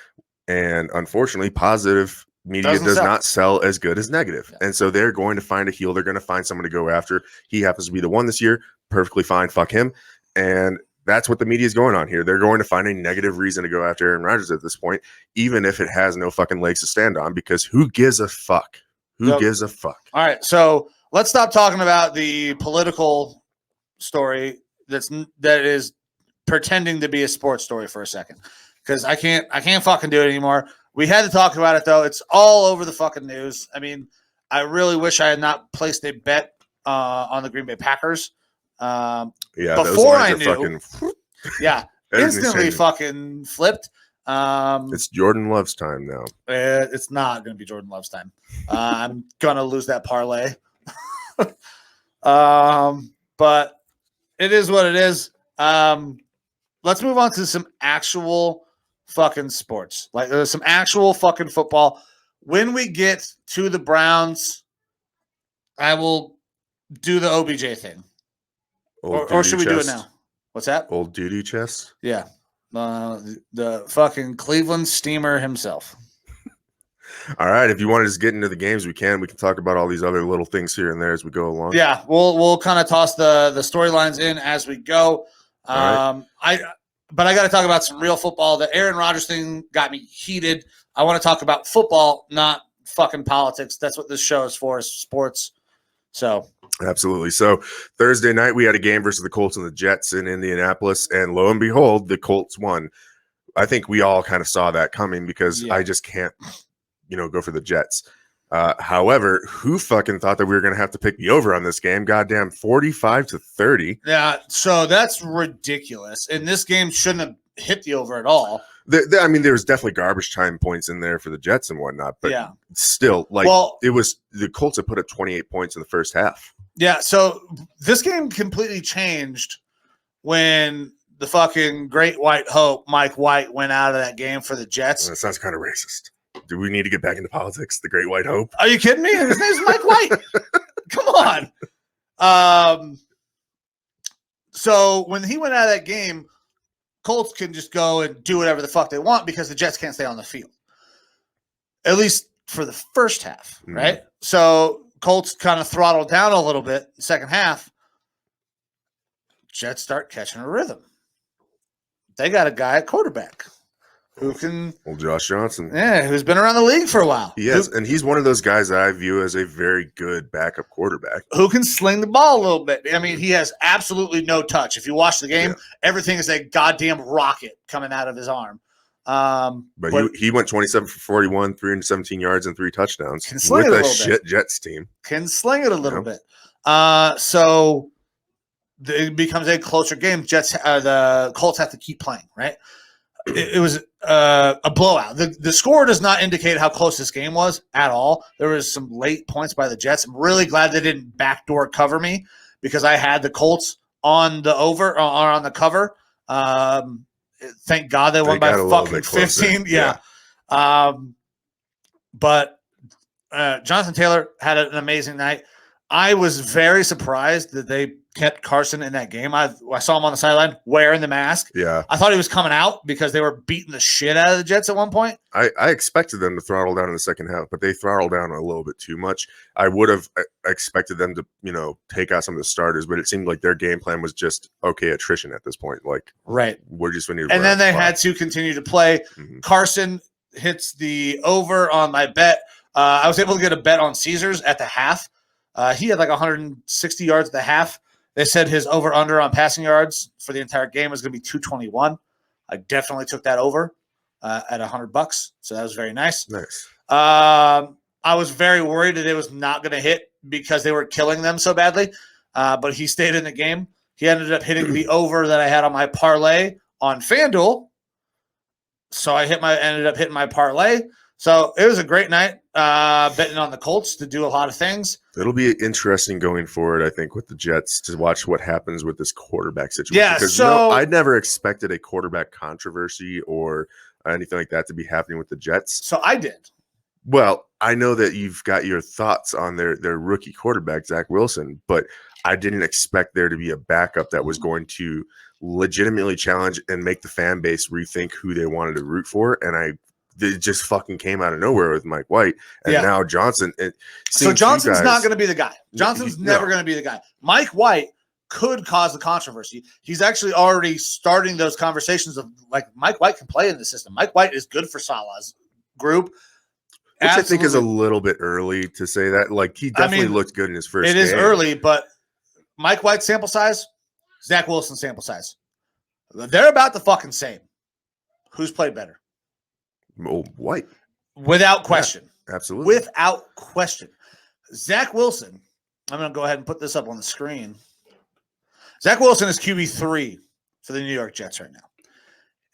and unfortunately, positive media does not sell as good as negative. Yeah. And so they're going to find a heel. They're going to find someone to go after. He happens to be the one this year. Perfectly fine. Fuck him. And that's what the media is going on here. They're going to find a negative reason to go after Aaron Rodgers at this point, even if it has no fucking legs to stand on, because who gives a fuck? Who gives a fuck? All right. So let's stop talking about the political story that is pretending to be a sports story for a second, because I can't fucking do it anymore. We had to talk about it though. It's all over the fucking news. I mean, I really wish I had not placed a bet on the Green Bay Packers. Before I knew, instantly fucking flipped. It's Jordan Love's time now. It's not going to be Jordan Love's time. I'm going to lose that parlay. But it is what it is. Let's move on to some actual fucking sports. Like there's some actual fucking football. When we get to the Browns, I will do the OBJ thing. Or should we do it now? What's that? Old duty chest? Yeah. The fucking Cleveland steamer himself. All right. If you want to just get into the games, we can. We can talk about all these other little things here and there as we go along. Yeah, we'll kind of toss the storylines in as we go. But I got to talk about some real football. The Aaron Rodgers thing got me heated. I want to talk about football, not fucking politics. That's what this show is for, is sports. So absolutely. So Thursday night we had a game versus the Colts and the Jets in Indianapolis, and lo and behold, the Colts won. I think we all kind of saw that coming because I just can't, go for the Jets. However, who fucking thought that we were going to have to pick the over on this game? Goddamn, 45-30. Yeah, so that's ridiculous. And this game shouldn't have hit the over at all. I mean, there was definitely garbage time points in there for the Jets and whatnot, but still, it was the Colts had put up 28 points in the first half. Yeah, so this game completely changed when the fucking great white hope, Mike White, went out of that game for the Jets. That sounds kind of racist. Do we need to get back into politics? The great white hope? Are you kidding me? His name's Mike White. Come on. So when he went out of that game, Colts can just go and do whatever the fuck they want because the Jets can't stay on the field. At least for the first half, right? So Colts kind of throttled down a little bit the second half. Jets start catching a rhythm. They got a guy at quarterback who can... Old Josh Johnson. Yeah, who's been around the league for a while. He has, and he's one of those guys that I view as a very good backup quarterback. Who can sling the ball a little bit. I mean, he has absolutely no touch. If you watch the game, everything is a goddamn rocket coming out of his arm. But he went 27 for 41, 317 yards, and 3 touchdowns can sling with it a shit Jets team. Can sling it a little bit. So it becomes a closer game. The Colts have to keep playing, right? It was a blowout. The score does not indicate how close this game was at all. There was some late points by the Jets. I'm really glad they didn't backdoor cover me because I had the Colts on the over or on the cover. Thank God they won by fucking 15. Yeah. But Jonathan Taylor had an amazing night. I was very surprised that they kept Carson in that game. I saw him on the sideline wearing the mask. Yeah. I thought he was coming out because they were beating the shit out of the Jets at one point. I expected them to throttle down in the second half, but they throttled down a little bit too much. I would have expected them to, take out some of the starters, but it seemed like their game plan was just, attrition at this point. We're just going to. And then they had to continue to play. Mm-hmm. Carson hits the over on my bet. I was able to get a bet on Caesars at the half. He had 160 yards at the half. They said his over-under on passing yards for the entire game was going to be 221. I definitely took that over at $100, so that was very nice. Nice. I was very worried that it was not going to hit because they were killing them so badly, but he stayed in the game. He ended up hitting the over that I had on my parlay on FanDuel, so I ended up hitting my parlay. So it was a great night betting on the Colts to do a lot of things. It'll be interesting going forward, I think, with the Jets to watch what happens with this quarterback situation. Yeah, because I never expected a quarterback controversy or anything like that to be happening with the Jets. So I did. Well, I know that you've got your thoughts on their rookie quarterback, Zack Wilson, but I didn't expect there to be a backup that was going to legitimately challenge and make the fan base rethink who they wanted to root for. And it just fucking came out of nowhere with Mike White. And now Johnson. So Johnson's not going to be the guy. Johnson's never going to be the guy. Mike White could cause the controversy. He's actually already starting those conversations of Mike White can play in the system. Mike White is good for Salah's group. Which I think is a little bit early to say that. He definitely looked good in his first game. It is early, but Mike White's sample size, Zack Wilson's sample size. They're about the fucking same. Who's played better? White. Without question. Yeah, absolutely. Without question. Zack Wilson, I'm going to go ahead and put this up on the screen. Zack Wilson is QB3 for the New York Jets right now.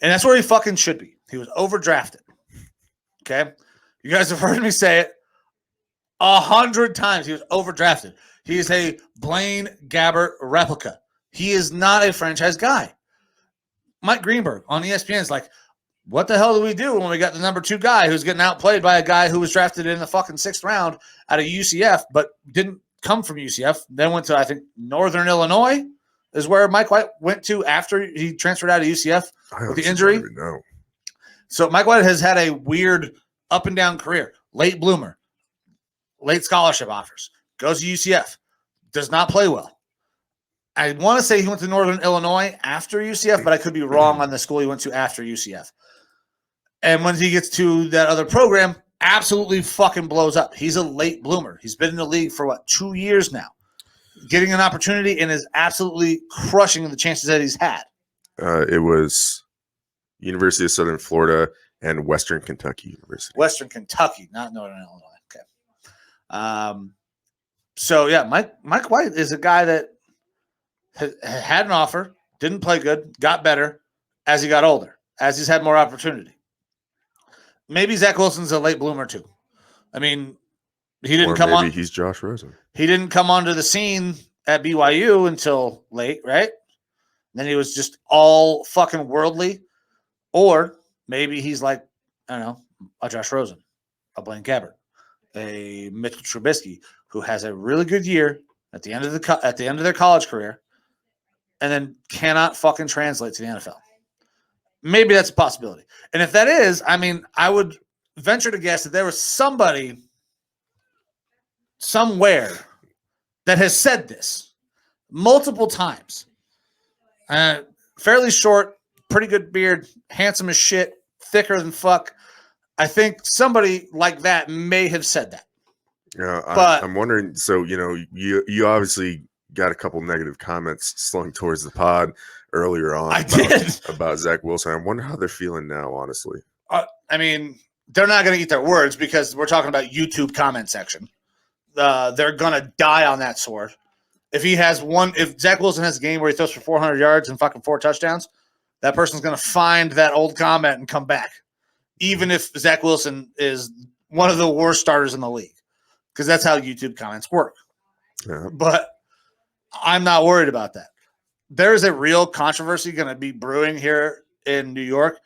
And that's where he fucking should be. He was overdrafted. Okay? You guys have heard me say it 100 times. He was overdrafted. He is a Blaine Gabbert replica. He is not a franchise guy. Mike Greenberg on ESPN is like, what the hell do we do when we got the number 2 guy who's getting outplayed by a guy who was drafted in the fucking 6th round out of UCF, but didn't come from UCF, then went to, I think, Northern Illinois is where Mike White went to after he transferred out of UCF with the injury. No. So Mike White has had a weird up and down career. late bloomer, late scholarship offers, goes to UCF, does not play well. I want to say he went to Northern Illinois after UCF, but I could be wrong on the school he went to after UCF. And when he gets to that other program, absolutely fucking blows up. He's a late bloomer. He's been in the league for 2 years now, getting an opportunity and is absolutely crushing the chances that he's had. It was University of Southern Florida and Western Kentucky University. Western Kentucky, not Northern Illinois. Okay. So yeah, Mike White is a guy that had an offer, didn't play good, got better as he got older, as he's had more opportunity. Maybe Zack Wilson's a late bloomer too. I mean, he didn't come on. Maybe he's Josh Rosen. He didn't come onto the scene at BYU until late, right? Then he was just all fucking worldly. Or maybe he's like, I don't know, a Josh Rosen, a Blaine Gabbert, a Mitchell Trubisky, who has a really good year at the end of their college career, and then cannot fucking translate to the NFL. Maybe that's a possibility. And if that is, I mean, I would venture to guess that there was somebody somewhere that has said this multiple times. Fairly short, pretty good beard, handsome as shit, thicker than fuck. I think somebody like that may have said that. Yeah, but I'm wondering. So, you obviously got a couple negative comments slung towards the pod earlier on. About Zack Wilson. I wonder how they're feeling now, honestly. I mean, they're not going to eat their words because we're talking about YouTube comment section. They're going to die on that sword. If Zack Wilson has a game where he throws for 400 yards and fucking 4 touchdowns, that person's going to find that old comment and come back. Even if Zack Wilson is one of the worst starters in the league. Because that's how YouTube comments work. Yeah. But I'm not worried about that. There is a real controversy going to be brewing here in New York,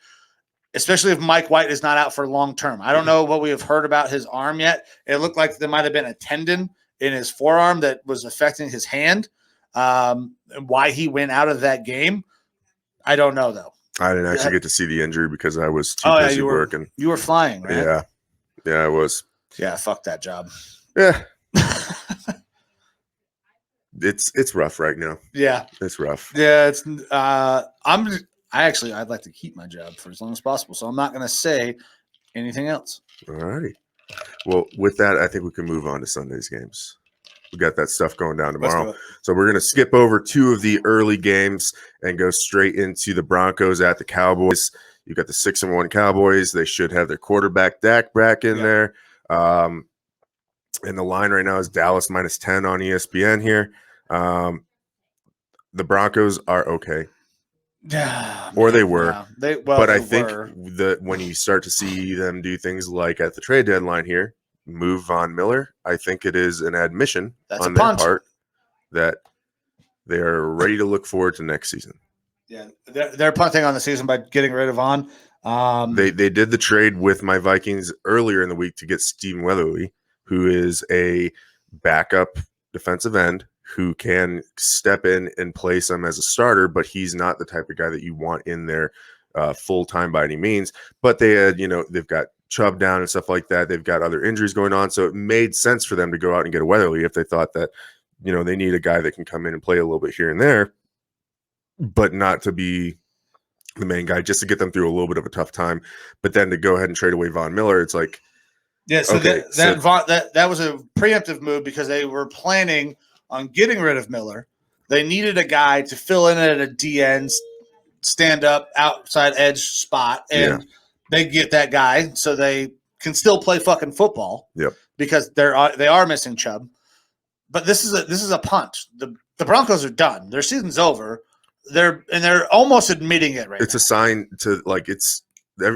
especially if Mike White is not out for long term. I don't know what we have heard about his arm yet. It looked like there might have been a tendon in his forearm that was affecting his hand. Why he went out of that game, I don't know, though. I didn't actually get to see the injury because I was too busy working. You were flying, right? Yeah, I was. Yeah, fuck that job. Yeah. It's rough right now. Yeah. It's rough. Yeah, it's I'd like to keep my job for as long as possible, so I'm not going to say anything else. All righty. Well, with that, I think we can move on to Sunday's games. We got that stuff going down tomorrow. So we're going to skip over 2 of the early games and go straight into the Broncos at the Cowboys. You got the 6-1 Cowboys. They should have their quarterback Dak back in there. And the line right now is Dallas -10 on ESPN here. The Broncos are okay. Yeah, or they were. Yeah. But I think that when you start to see them do things like at the trade deadline here, move Von Miller, I think it is an admission on their part that they are ready to look forward to next season. Yeah, they're punting on the season by getting rid of Von. They did the trade with my Vikings earlier in the week to get Stephen Weatherly, who is a backup defensive end who can step in and play some as a starter, but he's not the type of guy that you want in there full time by any means. But they had, they've got Chubb down and stuff like that. They've got other injuries going on. So it made sense for them to go out and get a Weatherly if they thought that, they need a guy that can come in and play a little bit here and there, but not to be the main guy, just to get them through a little bit of a tough time. But then to go ahead and trade away Von Miller, it's like, yeah, so okay, that was a preemptive move because they were planning on getting rid of Miller. They needed a guy to fill in at a DN, stand up outside edge spot, and they get that guy so they can still play fucking football. Yep. Because they are missing Chubb. But this is a punt. The Broncos are done. Their season's over. They're almost admitting it right now. It's a sign to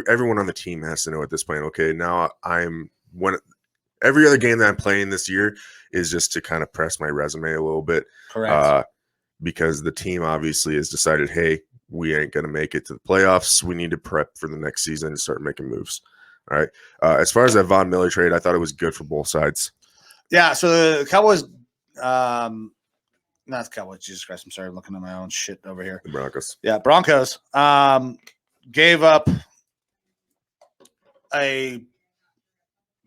everyone on the team has to know at this point, okay, now every other game that I'm playing this year is just to kind of press my resume a little bit. Correct. Because the team obviously has decided, hey, we ain't going to make it to the playoffs. We need to prep for the next season and start making moves. All right. As far as that Von Miller trade, I thought it was good for both sides. Yeah. So the Cowboys, not the Cowboys, Jesus Christ. I'm sorry. I'm looking at my own shit over here. The Broncos. Yeah. Broncos gave up a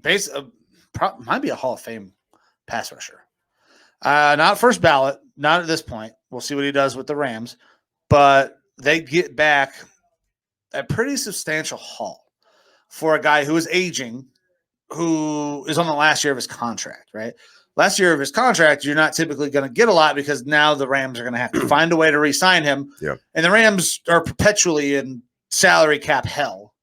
might be a Hall of Fame pass rusher. Not first ballot, not at this point. We'll see what he does with the Rams, but they get back a pretty substantial haul for a guy who is aging, who is on the last year of his contract, right? Last year of his contract, you're not typically going to get a lot because now the Rams are going to have to find a way to re-sign him. Yeah. And the Rams are perpetually in salary cap hell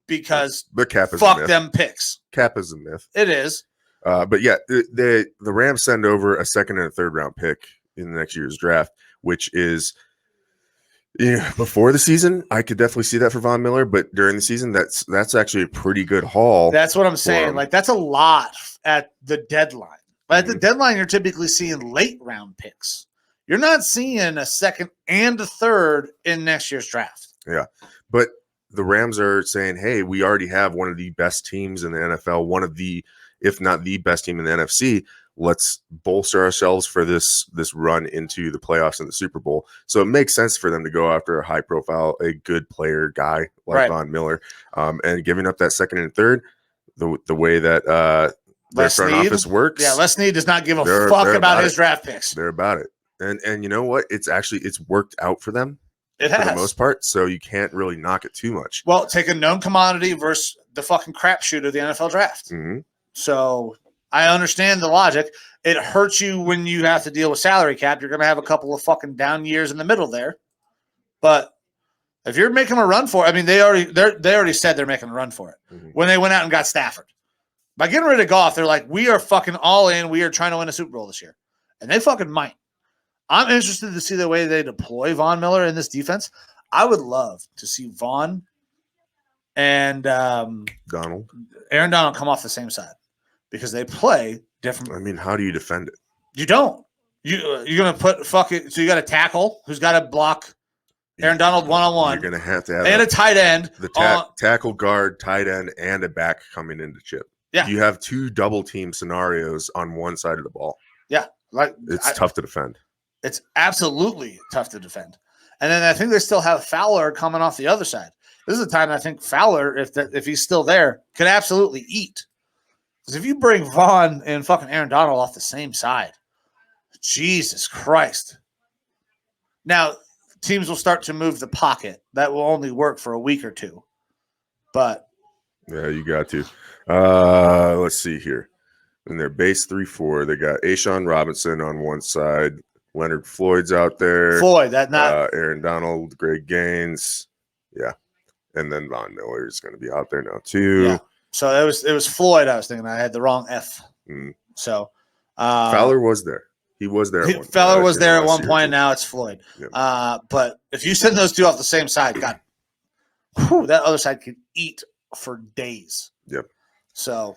because cap is fuck them picks. Cap is a myth. It is. But yeah, the Rams send over a second and a third round pick in the next year's draft, which is before the season, I could definitely see that for Von Miller, but during the season, that's actually a pretty good haul. That's what I'm saying. Like, that's a lot at the deadline. But at the deadline, you're typically seeing late round picks. You're not seeing a second and a third in next year's draft. Yeah. But the Rams are saying, hey, we already have one of the best teams in the NFL, one of the, if not the best team in the NFC. Let's bolster ourselves for this run into the playoffs and the Super Bowl. So it makes sense for them to go after a high profile, a good player guy like Von Miller, and giving up that second and third, the way that their front office works. Yeah, Les Snead does not give a fuck about his draft picks. They're about it. And you know what? It's worked out for them. It has. For the most part, so you can't really knock it too much. Well, take a known commodity versus the fucking crapshoot of the NFL draft. Mm-hmm. So I understand the logic. It hurts you when you have to deal with salary cap. You're going to have a couple of fucking down years in the middle there. But if you're making a run for it, I mean, they already said they're making a run for it when they went out and got Stafford. By getting rid of Goff, they're like, we are fucking all in. We are trying to win a Super Bowl this year. And they fucking might. I'm interested to see the way they deploy Von Miller in this defense. I would love to see Von and Aaron Donald come off the same side because they play different. I mean, how do you defend it? You don't. You're going to put so you got a tackle who's got to block Aaron Donald one-on-one. You're going to have and a tight end. The tackle, guard, tight end, and a back coming into chip. Yeah. You have two double team scenarios on one side of the ball. Yeah. It's tough to defend. It's absolutely tough to defend. And then I think they still have Fowler coming off the other side. This is a time I think Fowler, if he's still there, could absolutely eat. Because if you bring Vaughn and fucking Aaron Donald off the same side, Jesus Christ. Now, teams will start to move the pocket. That will only work for a week or two. But yeah, you got to. Let's see here. In their base 3-4, they got Ashawn Robinson on one side. Leonard Floyd's out there. Aaron Donald, Greg Gaines. Yeah. And then Von Miller is going to be out there now too. Yeah. So it was Floyd I was thinking. I had the wrong F. So Fowler was there. He was there. Fowler was there at one point, and now it's Floyd. Yeah. But if you send those two off the same side, God, that other side could eat for days. Yep. So,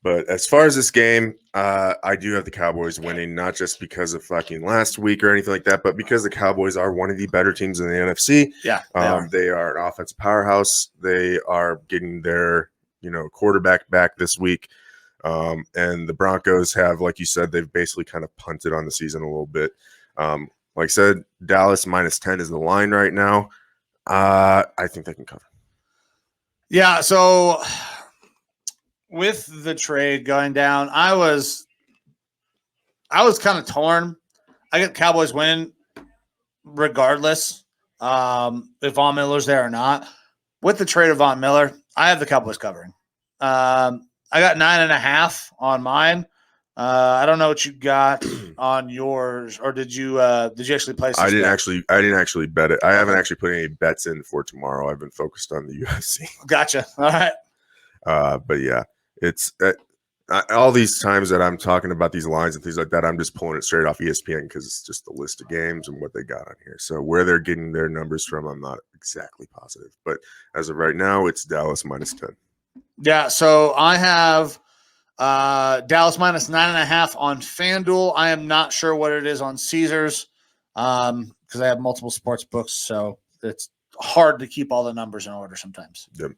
but as far as this game, I do have the Cowboys winning, not just because of fucking last week or anything like that, but because the Cowboys are one of the better teams in the NFC. Yeah, they are an offensive powerhouse. They are getting their quarterback back this week, and the Broncos have, like you said, they've basically kind of punted on the season a little bit. Like I said, Dallas -10 is the line right now. I think they can cover. Yeah. So, with the trade going down, I was kind of torn. I get Cowboys win regardless if Von Miller's there or not. With the trade of Von Miller, I have the Cowboys covering. I got 9.5 on mine. I don't know what you got on yours, or did you actually place? I didn't actually bet it. I haven't actually put any bets in for tomorrow. I've been focused on the UFC. Gotcha. All right. But yeah. It's all these times that I'm talking about these lines and things like that, I'm just pulling it straight off ESPN because it's just the list of games and what they got on here. So where they're getting their numbers from, I'm not exactly positive. But as of right now, it's Dallas -10. Yeah, so I have Dallas -9.5 on FanDuel. I am not sure what it is on Caesars because I have multiple sports books, so it's hard to keep all the numbers in order sometimes. Yep.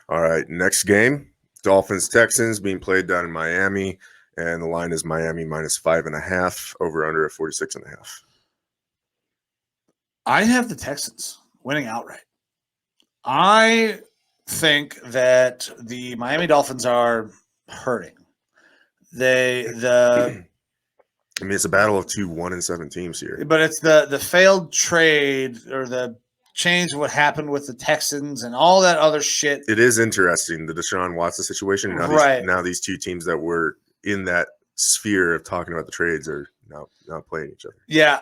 All right, next game. Dolphins-Texans being played down in Miami, and the line is Miami -5.5, over under at 46.5. I have the Texans winning outright. I think that the Miami Dolphins are hurting. I mean, it's a battle of 2 1-7 teams here. But it's the failed trade or the change of what happened with the Texans and all that other shit. It is interesting, the Deshaun Watson situation. Now these two teams that were in that sphere of talking about the trades are now playing each other. Yeah.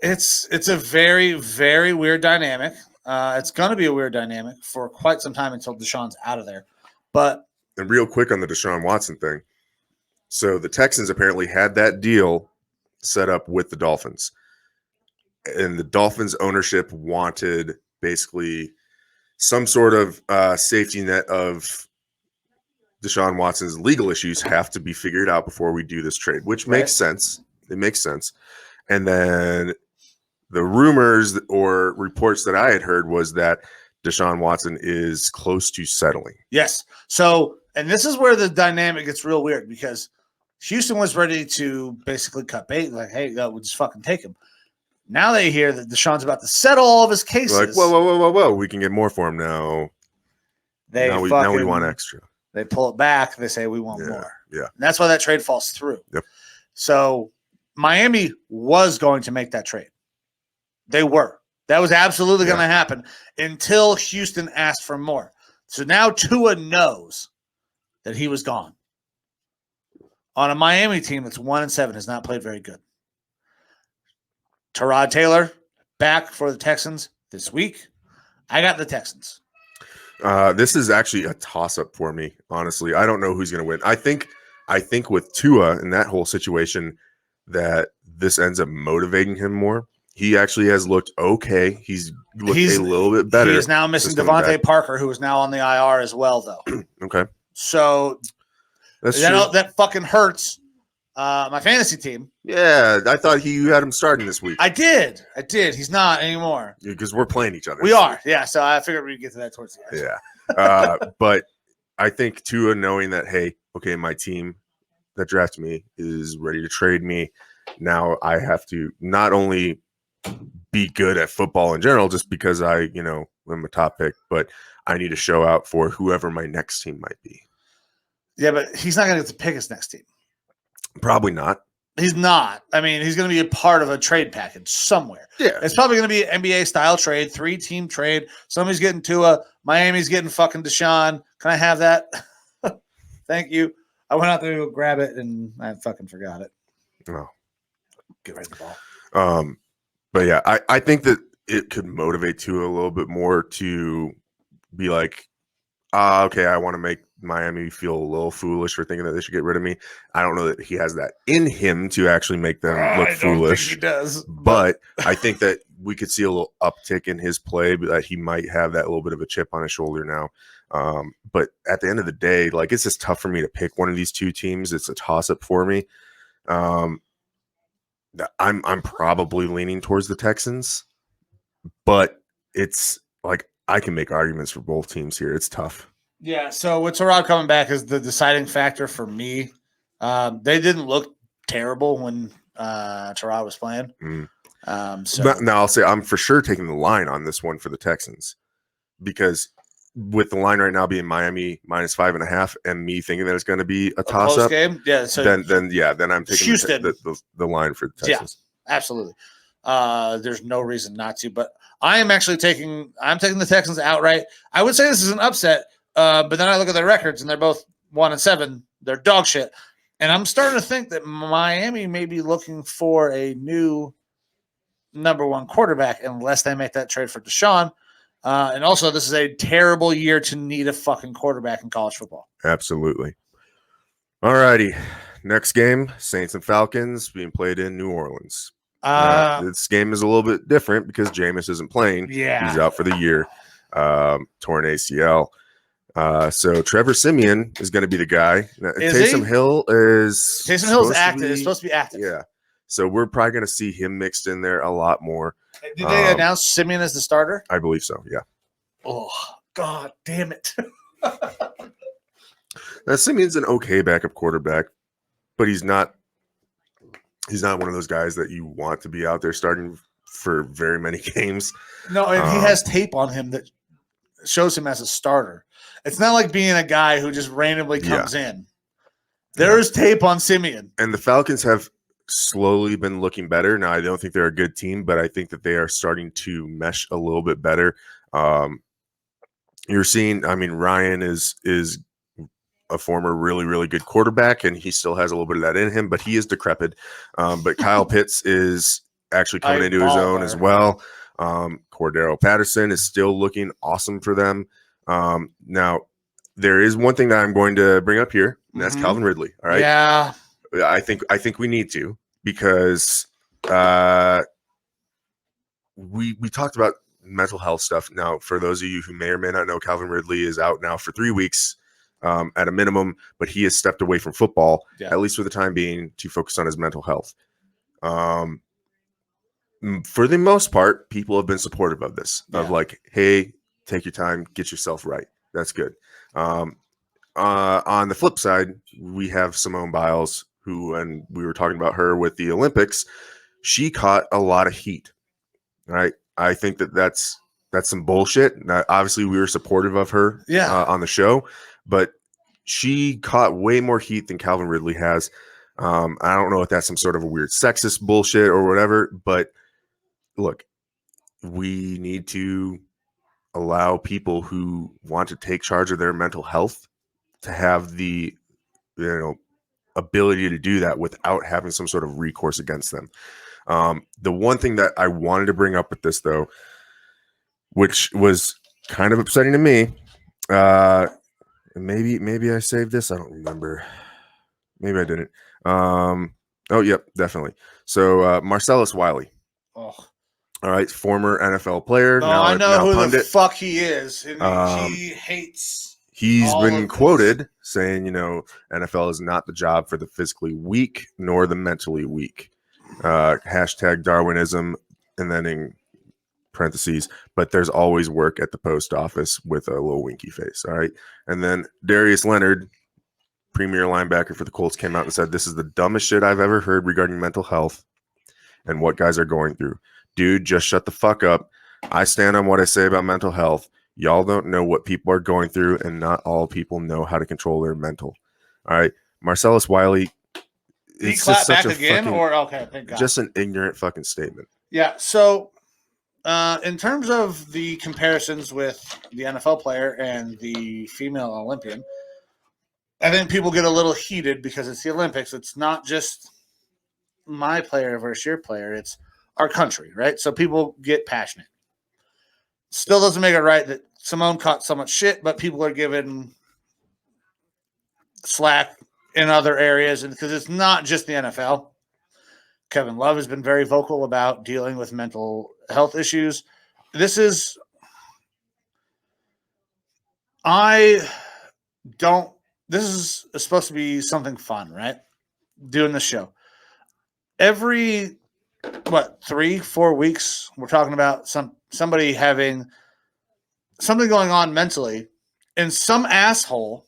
It's a very, very weird dynamic. It's going to be a weird dynamic for quite some time until Deshaun's out of there. And real quick on the Deshaun Watson thing. So the Texans apparently had that deal set up with the Dolphins. And the Dolphins ownership wanted basically some sort of safety net of Deshaun Watson's legal issues have to be figured out before we do this trade, which makes sense. It makes sense. And then the rumors or reports that I had heard was that Deshaun Watson is close to settling. Yes. So, and this is where the dynamic gets real weird because Houston was ready to basically cut bait. Like, hey, we'll just fucking take him. Now they hear that Deshaun's about to settle all of his cases. Like, whoa. We can get more for him now. Now we want extra. They pull it back. They say, we want more. Yeah. And that's why that trade falls through. Yep. So Miami was going to make that trade. They were. That was absolutely going to happen until Houston asked for more. So now Tua knows that he was gone. On a Miami team that's 1-7 has not played very good. Tyrod Taylor back for the Texans this week. I got the Texans. This is actually a toss-up for me, honestly. I don't know who's going to win. I think with Tua in that whole situation that this ends up motivating him more. He actually has looked okay. He's looked a little bit better. He is now missing Devontae Parker, who is now on the IR as well, though. Okay. So that fucking hurts my fantasy team. Yeah, I thought you had him starting this week. I did. He's not anymore. Because we're playing each other. We are. Yeah, so I figured we'd get to that towards the end. Yeah. But I think Tua knowing that, hey, okay, my team that drafted me is ready to trade me. Now I have to not only be good at football in general just because I'm a top pick, but I need to show out for whoever my next team might be. Yeah, but he's not going to get to pick his next team. Probably not. He's not. I mean, he's going to be a part of a trade package somewhere. Yeah. It's probably going to be an NBA-style trade, 3-team trade. Somebody's getting Tua. Miami's getting fucking Deshaun. Can I have that? Thank you. I went out there to grab it, and I fucking forgot it. Oh. Get right to the ball. But yeah, I think that it could motivate Tua a little bit more to be like, okay, I want to make Miami feel a little foolish for thinking that they should get rid of me. I don't know that he has that in him to actually make them look foolish. Think he does. But I think that we could see a little uptick in his play, that he might have that little bit of a chip on his shoulder now. But at the end of the day, like, it's just tough for me to pick one of these two teams. It's a toss-up for me. I'm probably leaning towards the Texans, but it's like I can make arguments for both teams here. It's tough. Yeah, so with Tyrod coming back is the deciding factor for me. They didn't look terrible when Tyrod was playing. Now I'll say I'm for sure taking the line on this one for the Texans because with the line right now being Miami -5.5 and me thinking that it's going to be a toss-up game, so then I'm taking the line for the Texans. Yeah, absolutely. There's no reason not to, but I'm taking the Texans outright. I would say this is an upset, but then I look at their records and they're both 1-7. They're dog shit. And I'm starting to think that Miami may be looking for a new number one quarterback unless they make that trade for Deshaun. And also, this is a terrible year to need a fucking quarterback in college football. Absolutely. All righty. Next game, Saints and Falcons being played in New Orleans. This game is a little bit different because Jameis isn't playing. Yeah. He's out for the year. Torn ACL. So Trevor Simeon is going to be the guy. Taysom Hill is active. It's supposed to be active. Yeah. So we're probably going to see him mixed in there a lot more. Did they announce Simeon as the starter? I believe so, yeah. Oh, God damn it. Now, Simeon's an okay backup quarterback, but he's not one of those guys that you want to be out there starting for very many games. No, and he has tape on him that shows him as a starter. It's not like being a guy who just randomly comes in. There's tape on Simeon. And the Falcons have slowly been looking better. Now, I don't think they're a good team, but I think that they are starting to mesh a little bit better. You're seeing, I mean, Ryan is a former really, really good quarterback, and he still has a little bit of that in him, but he is decrepit. But Kyle Pitts is actually coming into his own as well. Cordero Patterson is still looking awesome for them. Now, there is one thing that I'm going to bring up here, and that's Calvin Ridley. All right. Yeah. I think we need to, because we talked about mental health stuff. Now, for those of you who may or may not know, Calvin Ridley is out now for 3 weeks at a minimum, but he has stepped away from football, at least for the time being, to focus on his mental health. For the most part, people have been supportive of this, of like, hey, take your time, get yourself right. That's good. On the flip side, we have Simone Biles, who, and we were talking about her with the Olympics, she caught a lot of heat. Right? I think that's some bullshit. Now, obviously, we were supportive of her on the show, but she caught way more heat than Calvin Ridley has. I don't know if that's some sort of a weird sexist bullshit or whatever, but look, we need to allow people who want to take charge of their mental health to have the, ability to do that without having some sort of recourse against them. The one thing that I wanted to bring up with this, though, which was kind of upsetting to me, maybe I saved this. I don't remember. Maybe I didn't. Oh, yep, definitely. So Marcellus Wiley. Oh. All right, former NFL player. No, I know who pundit. The fuck he is. And he hates. He's been quoted saying, NFL is not the job for the physically weak nor the mentally weak. Hashtag Darwinism, and then in parentheses, but there's always work at the post office, with a little winky face. All right. And then Darius Leonard, premier linebacker for the Colts, came out and said, this is the dumbest shit I've ever heard regarding mental health and what guys are going through. Dude, just shut the fuck up. I stand on what I say about mental health. Y'all don't know what people are going through, and not all people know how to control their mental. All right. Marcellus Wiley. Did he clap back again? Okay, thank God. Just an ignorant fucking statement. Yeah. So, in terms of the comparisons with the NFL player and the female Olympian, I think people get a little heated because it's the Olympics. It's not just my player versus your player. It's our country, right? So people get passionate. Still doesn't make it right that Simone caught so much shit, but people are giving slack in other areas, and because it's not just the NFL. Kevin Love has been very vocal about dealing with mental health issues. This is supposed to be something fun, right? Doing the show. Every 3-4 weeks, we're talking about somebody having something going on mentally, and some asshole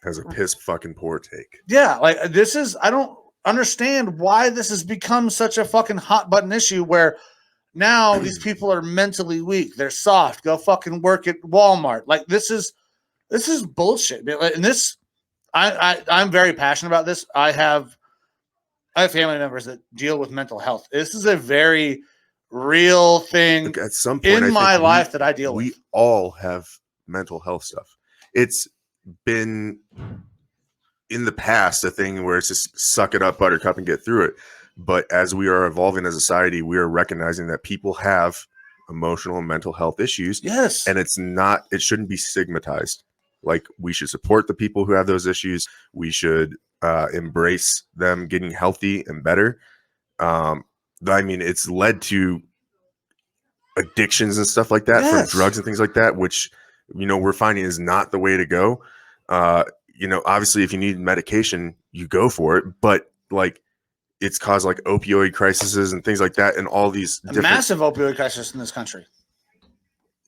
has a piss fucking poor take. Yeah, like I don't understand why this has become such a fucking hot button issue where now these people are mentally weak. They're soft. Go fucking work at Walmart. Like this is bullshit. And this, I'm very passionate about this. I have family members that deal with mental health. This is a very real thing. Look, at some point in my life that I deal with. We all have mental health stuff. It's been in the past a thing where it's just suck it up, buttercup, and get through it. But as we are evolving as a society, we are recognizing that people have emotional and mental health issues. Yes. And it shouldn't be stigmatized. Like, we should support the people who have those issues. We should embrace them getting healthy and better. I mean, it's led to addictions and stuff like that, from drugs and things like that, which, we're finding is not the way to go. Obviously, if you need medication, you go for it. But like, it's caused like opioid crises and things like that, and all these massive opioid crisis in this country.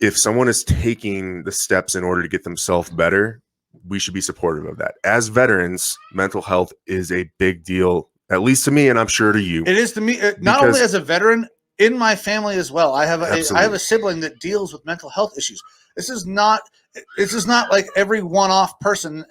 If someone is taking the steps in order to get themselves better, we should be supportive of that. As veterans, mental health is a big deal, at least to me, and I'm sure to you. It is to me, not only as a veteran, in my family as well. I have Absolutely. a sibling that deals with mental health issues. This is not like every one-off person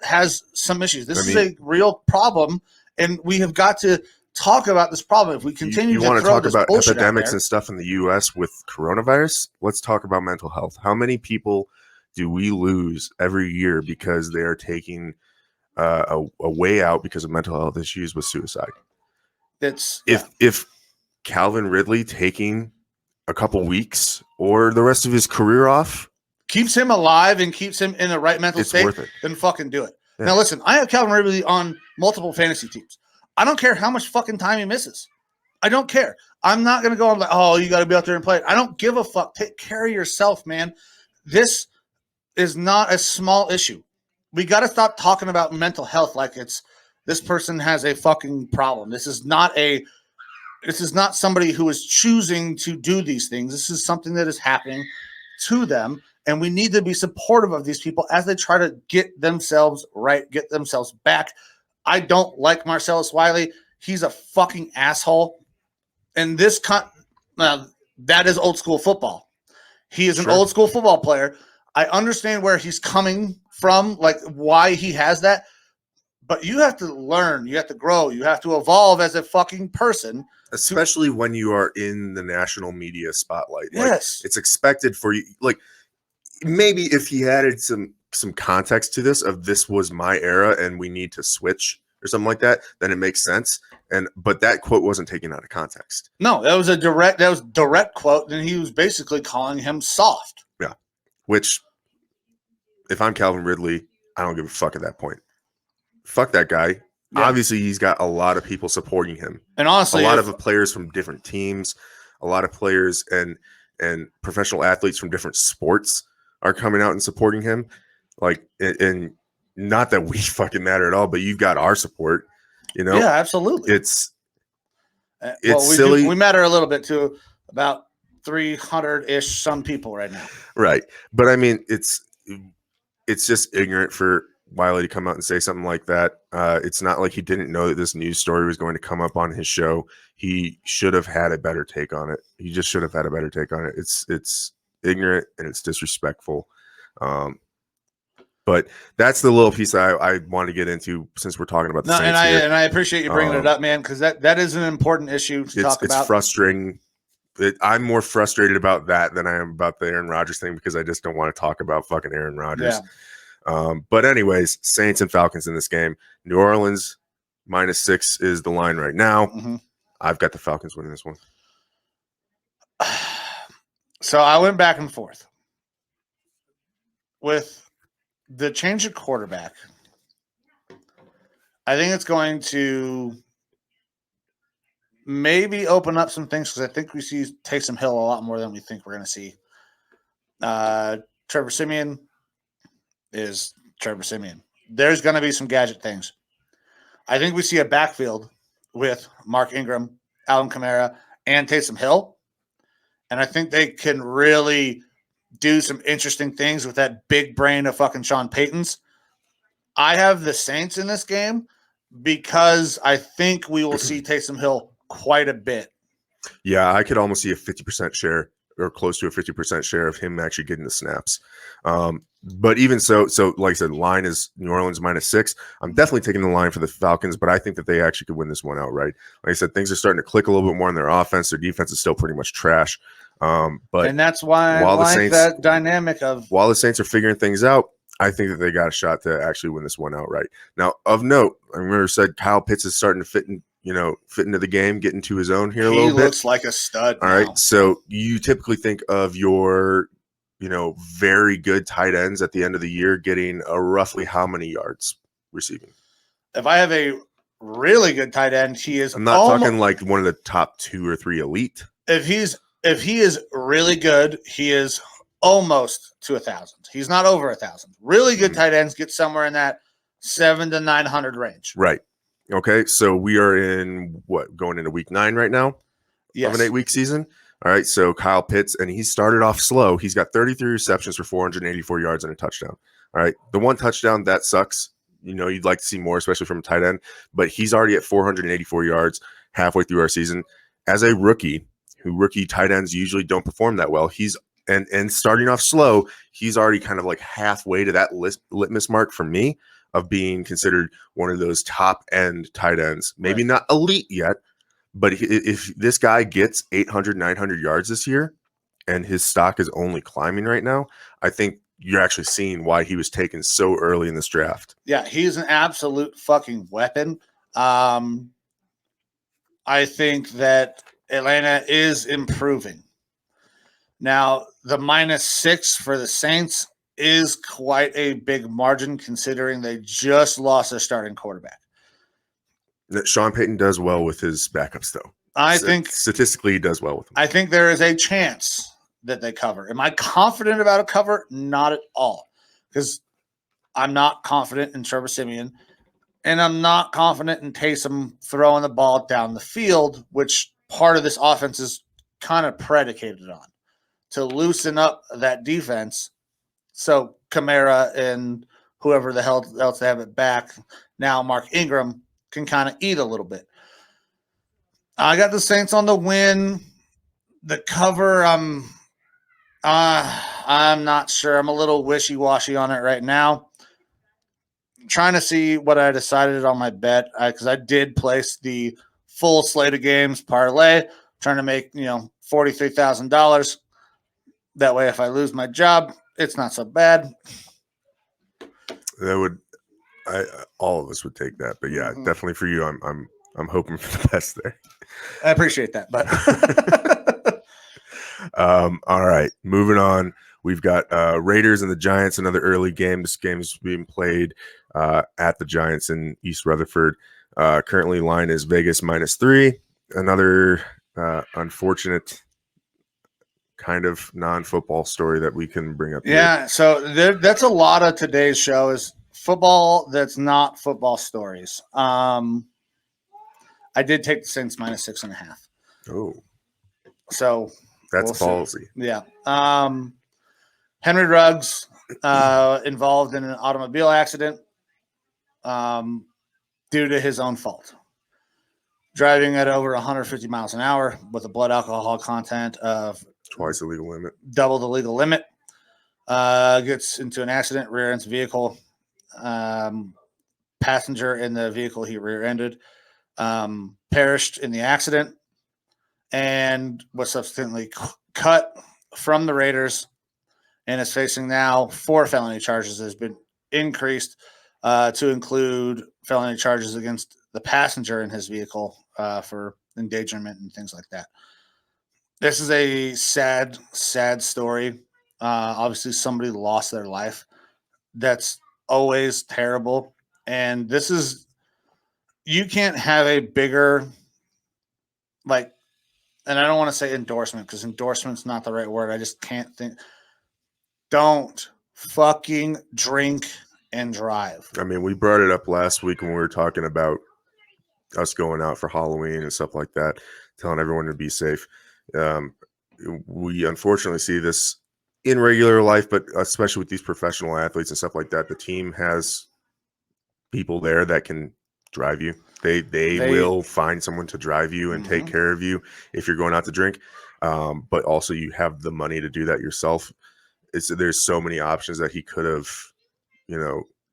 has some issues. This is a real problem, and we have got to talk about this problem. If we continue you to want to throw talk this about bullshit epidemics out there, and stuff in the U.S. with coronavirus, let's talk about mental health. How many people do we lose every year because they are taking a way out because of mental health issues with suicide? If Calvin Ridley taking a couple weeks or the rest of his career off keeps him alive and keeps him in the right mental state, worth it. then fucking do it. Yeah. Now listen, I have Calvin Ridley on multiple fantasy teams. I don't care how much fucking time he misses. I don't care. I'm not going to go on like, oh, you got to be out there and play it. I don't give a fuck. Take care of yourself, man. This is not a small issue. We got to stop talking about mental health like it's this person has a fucking problem. This is not somebody who is choosing to do these things. This is something that is happening to them, and we need to be supportive of these people as they try to get themselves right, get themselves back. I don't like Marcellus Wiley. He's a fucking asshole. And that is old school football. He is an old school football player. I understand where he's coming from, like why he has that. But you have to learn. You have to grow. You have to evolve as a fucking person. Especially when you are in the national media spotlight. Yes. Like, it's expected for you. Like, maybe if he added some context to this was my era and we need to switch or something like that, then it makes sense. But that quote wasn't taken out of context. No, that was direct quote, and he was basically calling him soft. Yeah. Which, if I'm Calvin Ridley, I don't give a fuck at that point. Fuck that guy. Yeah. Obviously, he's got a lot of people supporting him. And honestly, a lot of players from different teams, a lot of players and professional athletes from different sports are coming out and supporting him. Like, and not that we fucking matter at all, but you've got our support. You know? Yeah, absolutely. It's silly. We matter a little bit to about 300-ish some people right now. Right. But I mean, it's just ignorant for Wiley to come out and say something like that. It's not like he didn't know that this news story was going to come up on his show. He should have had a better take on it. He just should have had a better take on it. It's ignorant and it's disrespectful. But that's the little piece I want to get into since we're talking about the Saints here. And I appreciate you bringing it up, man, because that is an important issue to talk about. It's frustrating. I'm more frustrated about that than I am about the Aaron Rodgers thing because I just don't want to talk about fucking Aaron Rodgers. Yeah. But anyways, Saints and Falcons in this game. New Orleans -6 is the line right now. Mm-hmm. I've got the Falcons winning this one. So I went back and forth with the change of quarterback. I think it's going to maybe open up some things because I think we see Taysom Hill a lot more than we think we're going to see. Trevor Simeon is Trevor Simeon. There's going to be some gadget things. I think we see a backfield with Mark Ingram, Alvin Kamara, and Taysom Hill. And I think they can really do some interesting things with that big brain of fucking Sean Payton's. I have the Saints in this game because I think we will see Taysom Hill quite a bit. Yeah, I could almost see a 50% share or close to a 50% share of him actually getting the snaps. But even so like I said, line is New Orleans -6. I'm definitely taking the line for the Falcons, but I think that they actually could win this one outright. Like I said, things are starting to click a little bit more in their offense. Their defense is still pretty much trash. And that's why I like that dynamic of while the Saints are figuring things out, I think that they got a shot to actually win this one outright. Now, of note, I remember said Kyle Pitts is starting to fit into the game, get into his own here a little bit. He looks like a stud. All right. So you typically think of your, very good tight ends at the end of the year getting roughly how many yards receiving? If I have a really good tight end, he is. I'm not talking like one of the top 2 or 3 elite. If he is really good, he is almost to 1,000. He's not over 1,000. Really good tight ends get somewhere in that 700 to 900 range. Right. Okay. So we are in going into week 9 right now of an 8-week season. All right. So Kyle Pitts, and he started off slow. He's got 33 receptions for 484 yards and a touchdown. All right. The one touchdown, that sucks. You'd like to see more, especially from a tight end, but he's already at 484 yards halfway through our season. As a rookie, who rookie tight ends usually don't perform that well. He's and starting off slow, he's already kind of like halfway to that litmus mark for me of being considered one of those top end tight ends. Maybe not elite yet, but if this guy gets 800, 900 yards this year and his stock is only climbing right now, I think you're actually seeing why he was taken so early in this draft. Yeah, he's an absolute fucking weapon. I think that Atlanta is improving. Now, the -6 for the Saints is quite a big margin considering they just lost their starting quarterback. Sean Payton does well with his backups, though. I think statistically he does well with them. I think there is a chance that they cover. Am I confident about a cover? Not at all. Because I'm not confident in Trevor Simeon, and I'm not confident in Taysom throwing the ball down the field, which part of this offense is kind of predicated on, to loosen up that defense so Kamara and whoever the hell else they have it back, now Mark Ingram, can kind of eat a little bit. I got the Saints on the win. The cover, I'm not sure. I'm a little wishy-washy on it right now. Trying to see what I decided on my bet, because I did place the full slate of games parlay, trying to make $43,000. That way, if I lose my job, it's not so bad. That would, all of us would take that, but yeah, definitely for you, I'm hoping for the best there. I appreciate that, but all right, moving on. We've got Raiders and the Giants, another early game. This game is being played at the Giants in East Rutherford. Currently, line is Vegas -3. Another unfortunate kind of non-football story that we can bring up. Yeah, here. so that's a lot of today's show is football that's not football stories. I did take the Saints -6.5. Oh, so that's ballsy. Yeah. Henry Ruggs involved in an automobile accident due to his own fault. Driving at over 150 miles an hour with a blood alcohol content of twice the legal limit, double the legal limit. Gets into an accident, rear ends vehicle. Passenger in the vehicle he rear-ended perished in the accident and was subsequently cut from the Raiders and is facing now 4 felony charges. That has been increased to include felony charges against the passenger in his vehicle for endangerment and things like that. This is a sad, sad story. Obviously, somebody lost their life. That's always terrible. And this is, you can't have a bigger, and I don't want to say endorsement because endorsement's not the right word. I just can't think. Don't fucking drink and drive. I mean, we brought it up last week when we were talking about us going out for Halloween and stuff like that, telling everyone to be safe. We unfortunately see this in regular life, but especially with these professional athletes and stuff like that, the team has people there that can drive you. They will find someone to drive you and take care of you if you're going out to drink. But also you have the money to do that yourself. There's so many options that he could have,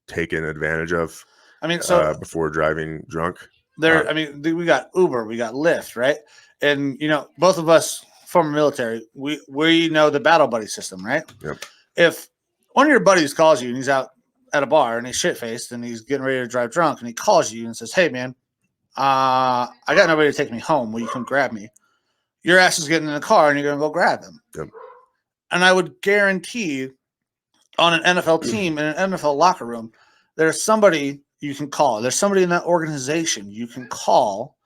taken advantage of. I mean, before driving drunk. We got Uber, we got Lyft, right? And both of us former military, we know the battle buddy system, right? Yep. If one of your buddies calls you and he's out at a bar and he's shit-faced and he's getting ready to drive drunk and he calls you and says, "Hey, man, I got nobody to take me home. Will you come grab me?" Your ass is getting in the car and you're going to go grab him. Yep. And I would guarantee on an NFL team, in an NFL locker room, there's somebody you can call. There's somebody in that organization you can call.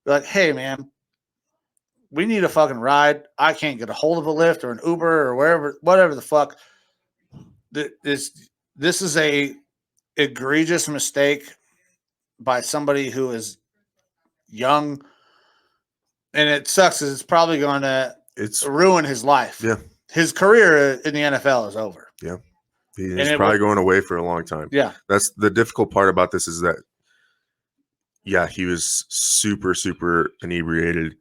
Be like, "Hey, man, we need a fucking ride. I can't get a hold of a Lyft or an Uber or whatever the fuck." This is a egregious mistake by somebody who is young, and it sucks because it's probably going to ruin his life. Yeah, his career in the NFL is over. Yeah, he's probably going away for a long time. Yeah, that's the difficult part about this is that, yeah, he was super, super inebriated.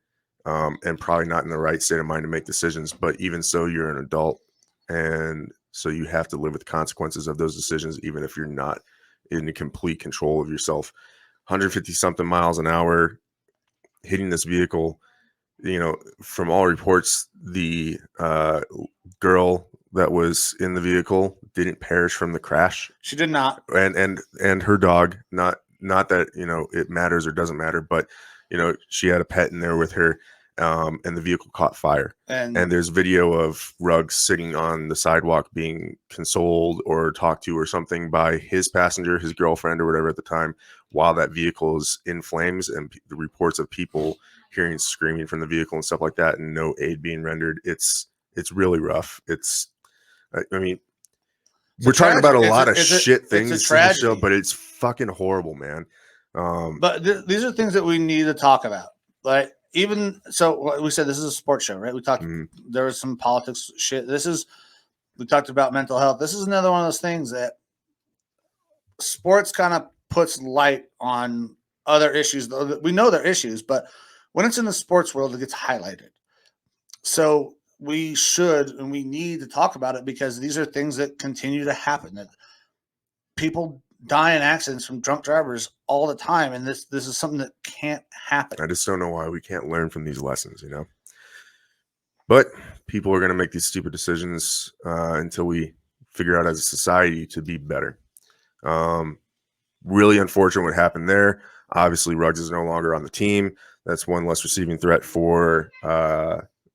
and probably not in the right state of mind to make decisions. But even so, you're an adult, and so you have to live with the consequences of those decisions, even if you're not in complete control of yourself. 150 something miles an hour hitting this vehicle. From all reports, the girl that was in the vehicle didn't perish from the crash. She did not. And her dog, not that, it matters or doesn't matter, but, she had a pet in there with her, and the vehicle caught fire. And there's video of Ruggs sitting on the sidewalk being consoled or talked to or something by his passenger, his girlfriend or whatever at the time, while that vehicle is in flames, and the reports of people hearing screaming from the vehicle and stuff like that, and no aid being rendered. It's really rough. We're talking about a lot of shit things in the show, but it's fucking horrible, man. But these are things that we need to talk about. Like, even so, we said this is a sports show, right? We talked. There was some politics shit. We talked about mental health. This is another one of those things that sports kind of puts light on other issues. We know they're issues, but when it's in the sports world, it gets highlighted. So we should and we need to talk about it, because these are things that continue to happen. That people die in accidents from drunk drivers all the time, and this is something that can't happen. I just don't know why we can't learn from these lessons, But people are going to make these stupid decisions until we figure out as a society to be better. Really unfortunate what happened there. Obviously, Ruggs is no longer on the team. That's one less receiving threat for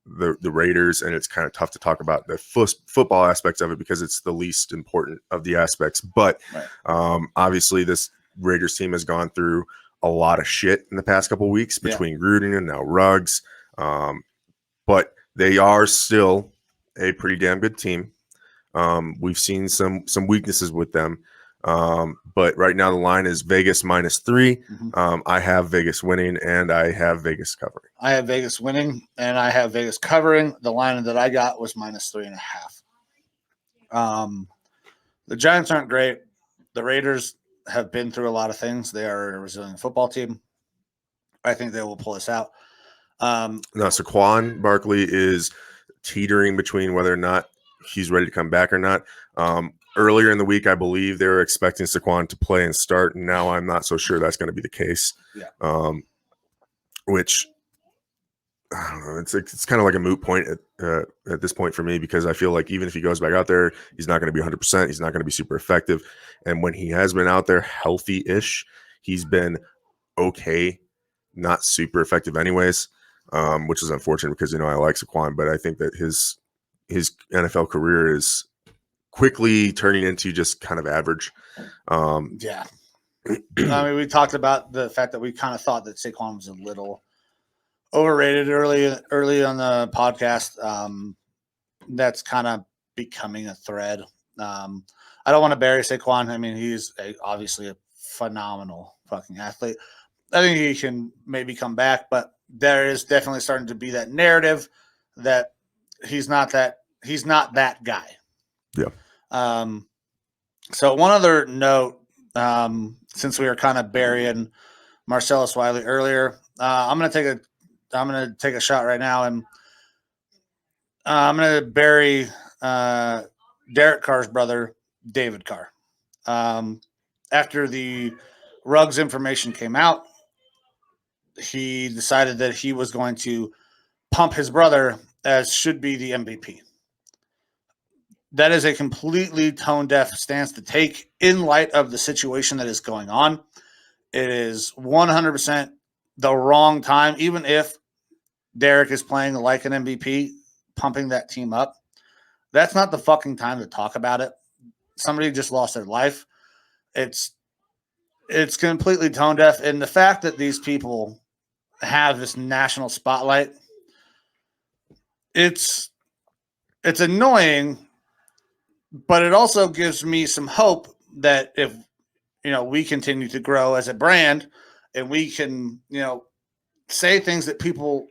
the Raiders, and it's kind of tough to talk about the football aspects of it because it's the least important of the aspects. But obviously, this Raiders team has gone through a lot of shit in the past couple of weeks between Gruden and now Ruggs. But they are still a pretty damn good team. We've seen some weaknesses with them. But right now the line is Vegas -3. I have Vegas winning, and I have Vegas covering. I have Vegas winning, and I have Vegas covering. The line that I got was -3.5. The Giants aren't great. The Raiders have been through a lot of things. They are a resilient football team. I think they will pull us out. Now, Saquon Barkley is teetering between whether or not he's ready to come back or not. Earlier in the week, I believe they were expecting Saquon to play and start, and now I'm not so sure that's going to be the case. Which, I don't know, it's kind of like a moot point at this point for me, because I feel like even if he goes back out there, he's not going to be 100%. He's not going to be super effective. And when he has been out there healthy-ish, he's been okay, not super effective anyways, which is unfortunate because, I like Saquon, but I think that his NFL career is quickly turning into just kind of average. I mean, we talked about the fact that we kind of thought that Saquon was a little overrated early on the podcast. That's kind of becoming a thread. I don't want to bury Saquon. I mean, he's obviously a phenomenal fucking athlete. I think he can maybe come back, but there is definitely starting to be that narrative that he's not that guy. So one other note, since we were kind of burying Marcellus Wiley earlier, I'm going to take a shot right now, and I'm going to bury Derek Carr's brother, David Carr. After the Ruggs information came out, he decided that he was going to pump his brother as should be the MVP. That is a completely tone-deaf stance to take in light of the situation that is going on. It is 100% the wrong time, even if Derek is playing like an MVP, pumping that team up. That's not the fucking time to talk about it. Somebody just lost their life. It's completely tone-deaf, and the fact that these people have this national spotlight, it's annoying. But it also gives me some hope that if, we continue to grow as a brand and we can, say things that people,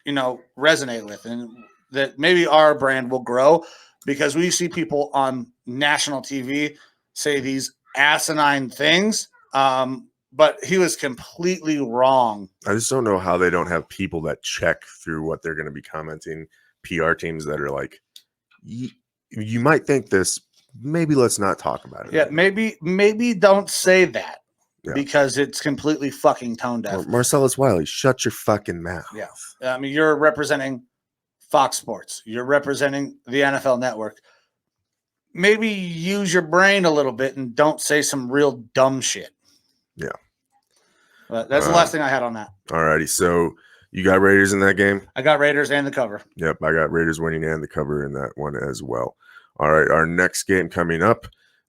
resonate with, and that maybe our brand will grow, because we see people on national TV say these asinine things. but he was completely wrong. I just don't know how they don't have people that check through what they're going to be commenting. PR teams that are like, you might think this, maybe let's not talk about it. Yeah, maybe don't say that Yeah. because it's completely fucking tone deaf. Or Marcellus Wiley, shut your fucking mouth. Yeah. I mean, you're representing Fox Sports. You're representing the NFL Network. Maybe use your brain a little bit and don't say some real dumb shit. Yeah. But that's the last thing I had on that. All righty. So you got Raiders in that game? I got Raiders and the cover. Yep, I got Raiders winning and the cover in that one as well. All right, our next game coming up,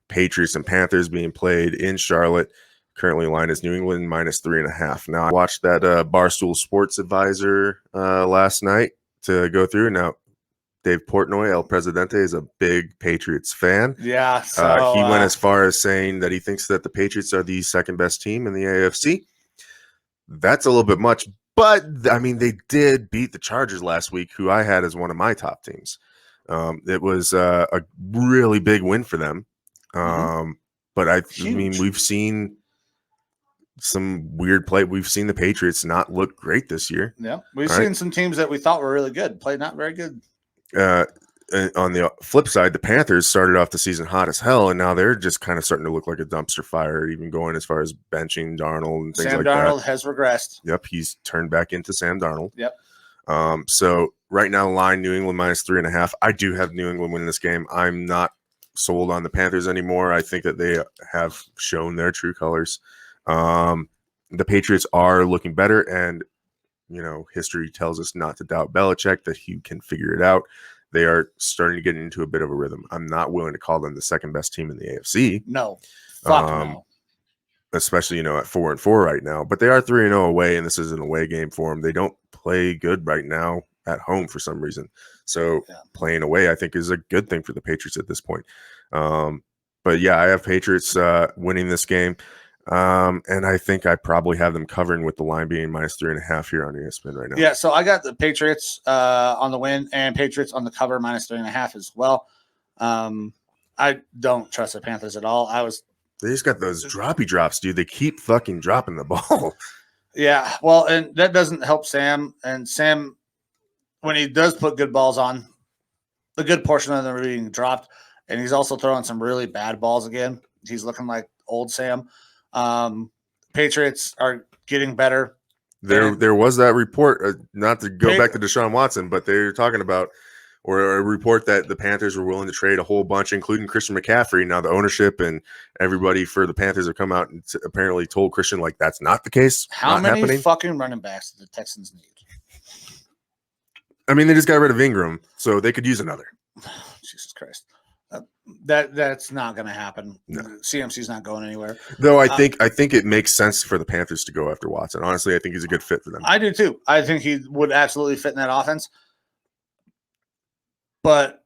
Patriots and Panthers being played in Charlotte. Currently line is New England -3.5. Now, I watched that Barstool Sports Advisor last night to go through. Now, Dave Portnoy, El Presidente, is a big Patriots fan. Yeah. He went as far as saying that he thinks that the Patriots are the second best team in the AFC. That's a little bit much. But, I mean, they did beat the Chargers last week, who I had as one of my top teams. It was a really big win for them. But I mean, we've seen some weird play. We've seen the Patriots not look great this year. Yeah. We've seen some teams that we thought were really good play not very good. On the flip side, the Panthers started off the season hot as hell, and now they're just kind of starting to look like a dumpster fire, even going as far as benching Darnold and things like that. Sam Darnold has regressed. Yep, he's turned back into Sam Darnold. Yep. So right now, line New England -3.5. I do have New England winning this game. I'm not sold on the Panthers anymore. I think that they have shown their true colors. The Patriots are looking better, and history tells us not to doubt Belichick, that he can figure it out. They are starting to get into a bit of a rhythm. I'm not willing to call them the second best team in the AFC. No. Fuck no. Especially, at 4-4 right now. But they are 3-0 away, and this is an away game for them. They don't play good right now at home for some reason. So playing away, I think, is a good thing for the Patriots at this point. But yeah, I have Patriots winning this game. And I think I probably have them covering with the line being -3.5 here on ESPN right now. Yeah, so I got the Patriots on the win and Patriots on the cover -3.5 as well. I don't trust the Panthers at all. They just got those droppy drops, dude. They keep fucking dropping the ball. Yeah, well, and that doesn't help Sam. And Sam, when he does put good balls on, a good portion of them are being dropped. And he's also throwing some really bad balls again. He's looking like old Sam. Patriots are getting better. There was that report, not to go back to Deshaun Watson, but they're talking about, or a report that the Panthers were willing to trade a whole bunch, including Christian McCaffrey. Now the ownership and everybody for the Panthers have come out and apparently told Christian, like, that's not the case. How many fucking running backs do the Texans need? I mean, they just got rid of Ingram, so they could use another. Jesus Christ. That's not going to happen. No. CMC's not going anywhere. Though I think it makes sense for the Panthers to go after Watson. Honestly, I think he's a good fit for them. I do too. I think he would absolutely fit in that offense. But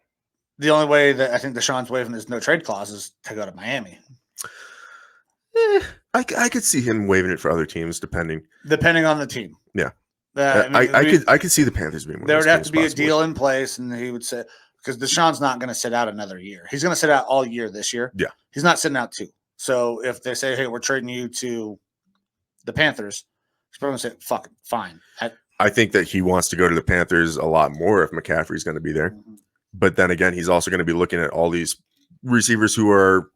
the only way that I think Deshaun's waiving his no trade clause is to go to Miami. I could see him waiving it for other teams, depending on the team. Yeah, I could see the Panthers being one. There would have to be a deal in place, and he would say, because Deshaun's not going to sit out another year. He's going to sit out all year this year. Yeah, he's not sitting out 2. So if they say, "Hey, we're trading you to the Panthers," he's probably going to say, "Fuck it, fine." I think that he wants to go to the Panthers a lot more if McCaffrey's going to be there. Mm-hmm. But then again, he's also going to be looking at all these receivers who are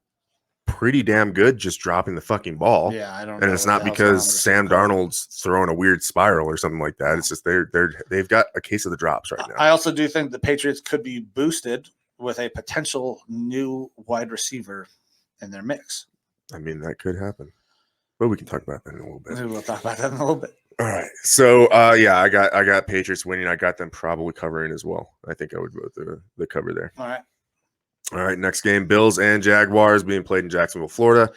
pretty damn good, just dropping the fucking ball. Yeah, I don't. And it's not because Sam Darnold's throwing a weird spiral or something like that. It's just they've got a case of the drops right now. I also do think the Patriots could be boosted with a potential new wide receiver in their mix. I mean, that could happen, but we can talk about that in a little bit. We'll talk about that in a little bit. All right. So yeah, I got Patriots winning. I got them probably covering as well. I think I would vote the cover there. All right. Next game, Bills and Jaguars being played in Jacksonville, Florida.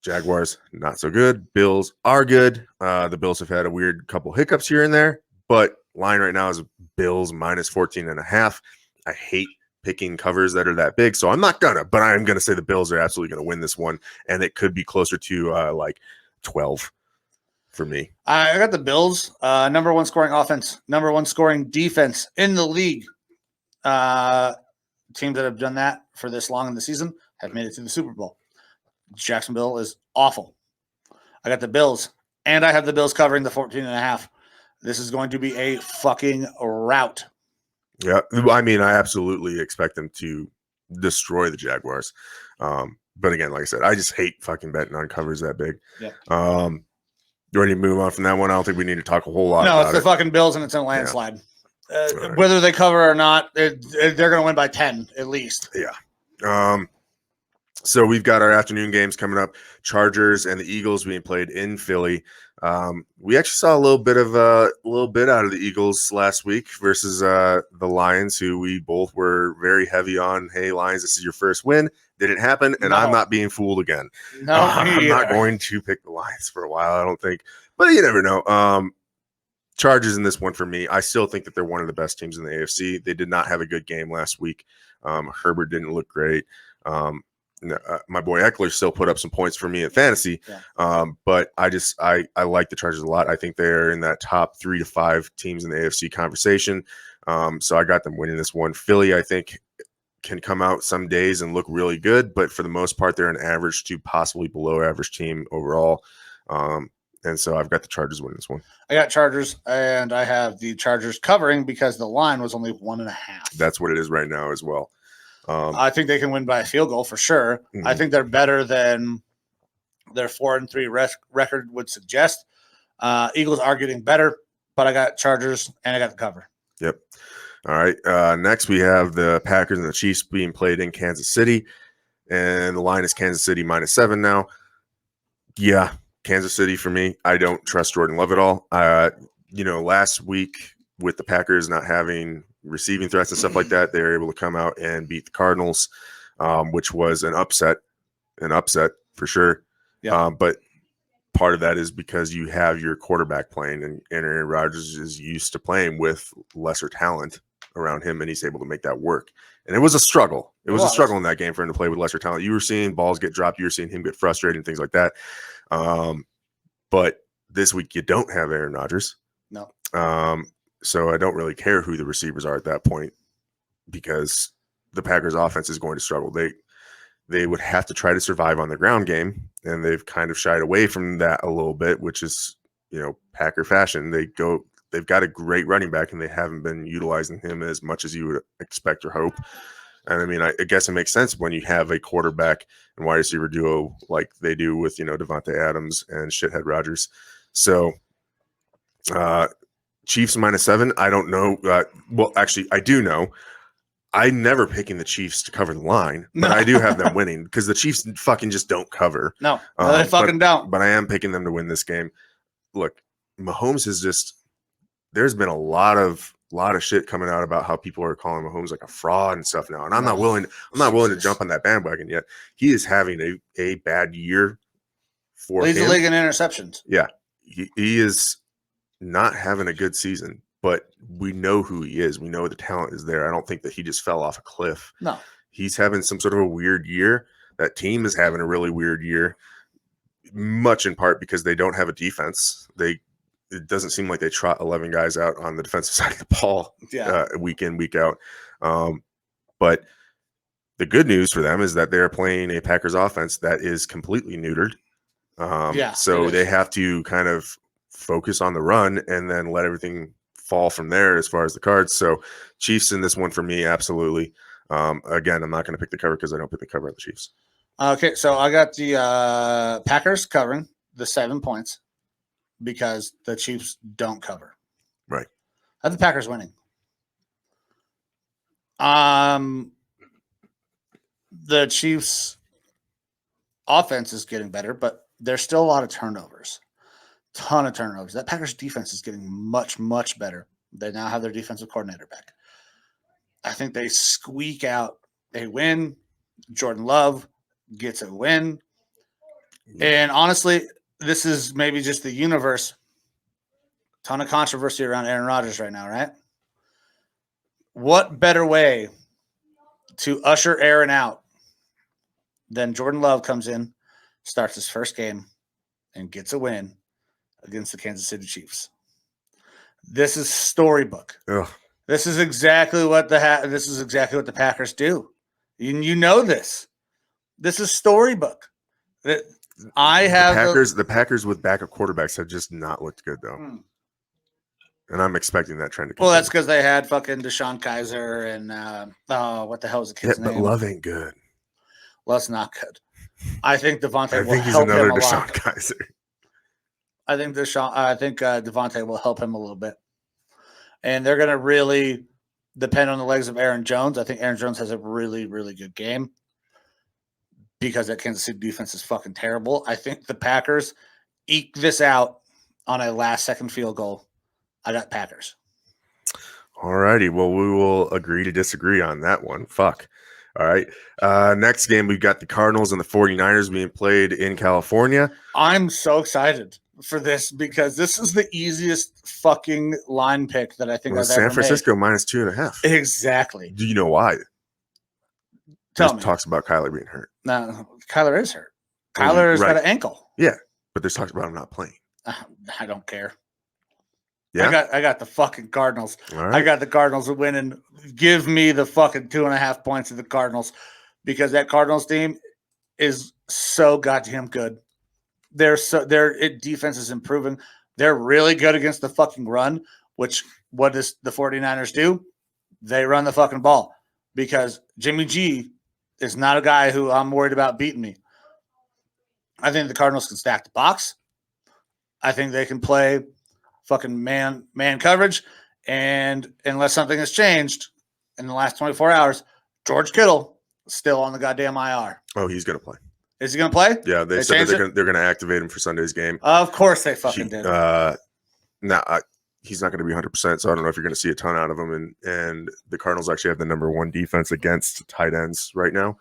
Jaguars, not so good. Bills are good. The Bills have had a weird couple hiccups here and there, but line right now is Bills -14.5. I hate picking covers that are that big, so I'm not but I'm gonna say the Bills are absolutely gonna win this one, and it could be closer to like 12 for me. I got the Bills, number 1 scoring offense, number 1 scoring defense in the league. Teams that have done that for this long in the season have made it to the Super Bowl. Jacksonville is awful. I got the Bills, and I have the Bills covering the 14.5. This is going to be a fucking rout. Yeah, I mean, I absolutely expect them to destroy the Jaguars. But again, like I said, I just hate fucking betting on covers that big. Yep. You ready to move on from that one? I don't think we need to talk a whole lot No, about it's the fucking Bills, and it's a landslide. Right. Whether they cover or not, they're going to win by 10 at least. Yeah. So we've got our afternoon games coming up. Chargers and the Eagles being played in Philly. We actually saw a little bit out of the Eagles last week versus the Lions, who we both were very heavy on. Hey, Lions, this is your first win. Didn't happen, and No. I'm not being fooled again. No, I'm not going to pick the Lions for a while, I don't think. But you never know. Chargers in this one for me. I still think that they're one of the best teams in the AFC. They did not have a good game last week. Herbert didn't look great. My boy Eckler still put up some points for me in fantasy. Yeah. But I like the Chargers a lot. I think they're in that top 3 to 5 teams in the AFC conversation. So I got them winning this one. Philly, I think, can come out some days and look really good, but for the most part, they're an average to possibly below average team overall. And so I've got the Chargers winning this one. I got Chargers, and I have the Chargers covering because the line was only 1.5. That's what it is right now as well. I think they can win by a field goal for sure. Mm-hmm. I think they're better than their 4-3 record would suggest. Eagles are getting better, but I got Chargers and I got the cover. Yep. All right. Next, we have the Packers and the Chiefs being played in Kansas City, and the line is Kansas City -7 now. Yeah, Kansas City for me. I don't trust Jordan Love at all. Last week with the Packers not having receiving threats and stuff like that, they were able to come out and beat the Cardinals, which was an upset for sure. Yeah. But part of that is because you have your quarterback playing, and Aaron Rodgers is used to playing with lesser talent around him, and he's able to make that work. And it was a struggle. It was a struggle in that game for him to play with lesser talent. You were seeing balls get dropped. You were seeing him get frustrated and things like that. But this week you don't have Aaron Rodgers. No. So I don't really care who the receivers are at that point, because the Packers offense is going to struggle. They would have to try to survive on the ground game, and they've kind of shied away from that a little bit, which is, Packer fashion. They've got a great running back, and they haven't been utilizing him as much as you would expect or hope. And I mean, I guess it makes sense when you have a quarterback and wide receiver duo like they do with, Devontae Adams and shithead Rodgers. So, Chiefs -7. I don't know. Well, actually, I do know. I'm never picking the Chiefs to cover the line, but I do have them winning because the Chiefs fucking just don't cover. No, they fucking don't. But I am picking them to win this game. Look, Mahomes has just – there's been a lot of shit coming out about how people are calling Mahomes like a fraud and stuff now, and I'm not willing to jump on that bandwagon yet. He is having a bad year for Leads him. the league in interceptions. Yeah, he is not having a good season, but we know who he is. We know the talent is there. I don't think that he just fell off a cliff. No. He's having some sort of a weird year. That team is having a really weird year, much in part because they don't have a defense. It doesn't seem like they trot 11 guys out on the defensive side of the ball week in, week out. But the good news for them is that they're playing a Packers offense that is completely neutered. So they have to kind of focus on the run and then let everything fall from there as far as the cards. So Chiefs in this one for me, absolutely. Again, I'm not going to pick the cover because I don't pick the cover of the Chiefs. Okay, so I got the Packers covering the 7 points because the Chiefs don't cover. Right. I have the Packers winning. The Chiefs' offense is getting better, but there's still a lot of turnovers. Ton of turnovers. That Packers defense is getting much, much better. They now have their defensive coordinator back. I think they squeak out a win. Jordan Love gets a win. And honestly, this is maybe just the universe. Ton of controversy around Aaron Rodgers right now, right? What better way to usher Aaron out than Jordan Love comes in, starts his first game, and gets a win against the Kansas City Chiefs? This is storybook. Ugh. This is exactly what the Packers do. You know this. This is storybook. The Packers with backup quarterbacks have just not looked good though. And I'm expecting that trend to continue. Well, that's because they had fucking Deshaun Kaiser and what the hell is the kid's name? But Love ain't good. Love's not good. I think Devontae will he's help another him a Deshaun lot. Kaiser. I think Devontae will help him a little bit. And they're going to really depend on the legs of Aaron Jones. I think Aaron Jones has a really, really good game because that Kansas City defense is fucking terrible. I think the Packers eke this out on a last-second field goal. I got Packers. All righty. Well, we will agree to disagree on that one. Fuck. All right. Next game, we've got the Cardinals and the 49ers being played in California. I'm so excited for this because this is the easiest fucking line pick that I think I've ever San Francisco made. minus 2.5. Exactly. Do you know why? Tell me. Talks about Kyler being hurt. No, Kyler is hurt. Kyler's got an ankle. Yeah, but there's talks about him not playing. I don't care. Yeah, I got the fucking Cardinals. All right. I got the Cardinals winning. Give me the fucking 2.5 points of the Cardinals because that Cardinals team is so goddamn good. Their defense is improving. They're really good against the fucking run, which what does the 49ers do? They run the fucking ball because Jimmy G is not a guy who I'm worried about beating me. I think the Cardinals can stack the box. I think they can play fucking man coverage, and unless something has changed in the last 24 hours, George Kittle is still on the goddamn IR. Oh, he's going to play. Is he going to play? Yeah, they said that they're going to activate him for Sunday's game. Of course they fucking did. He's not going to be 100%, so I don't know if you're going to see a ton out of him. And the Cardinals actually have the number 1 defense against tight ends right now.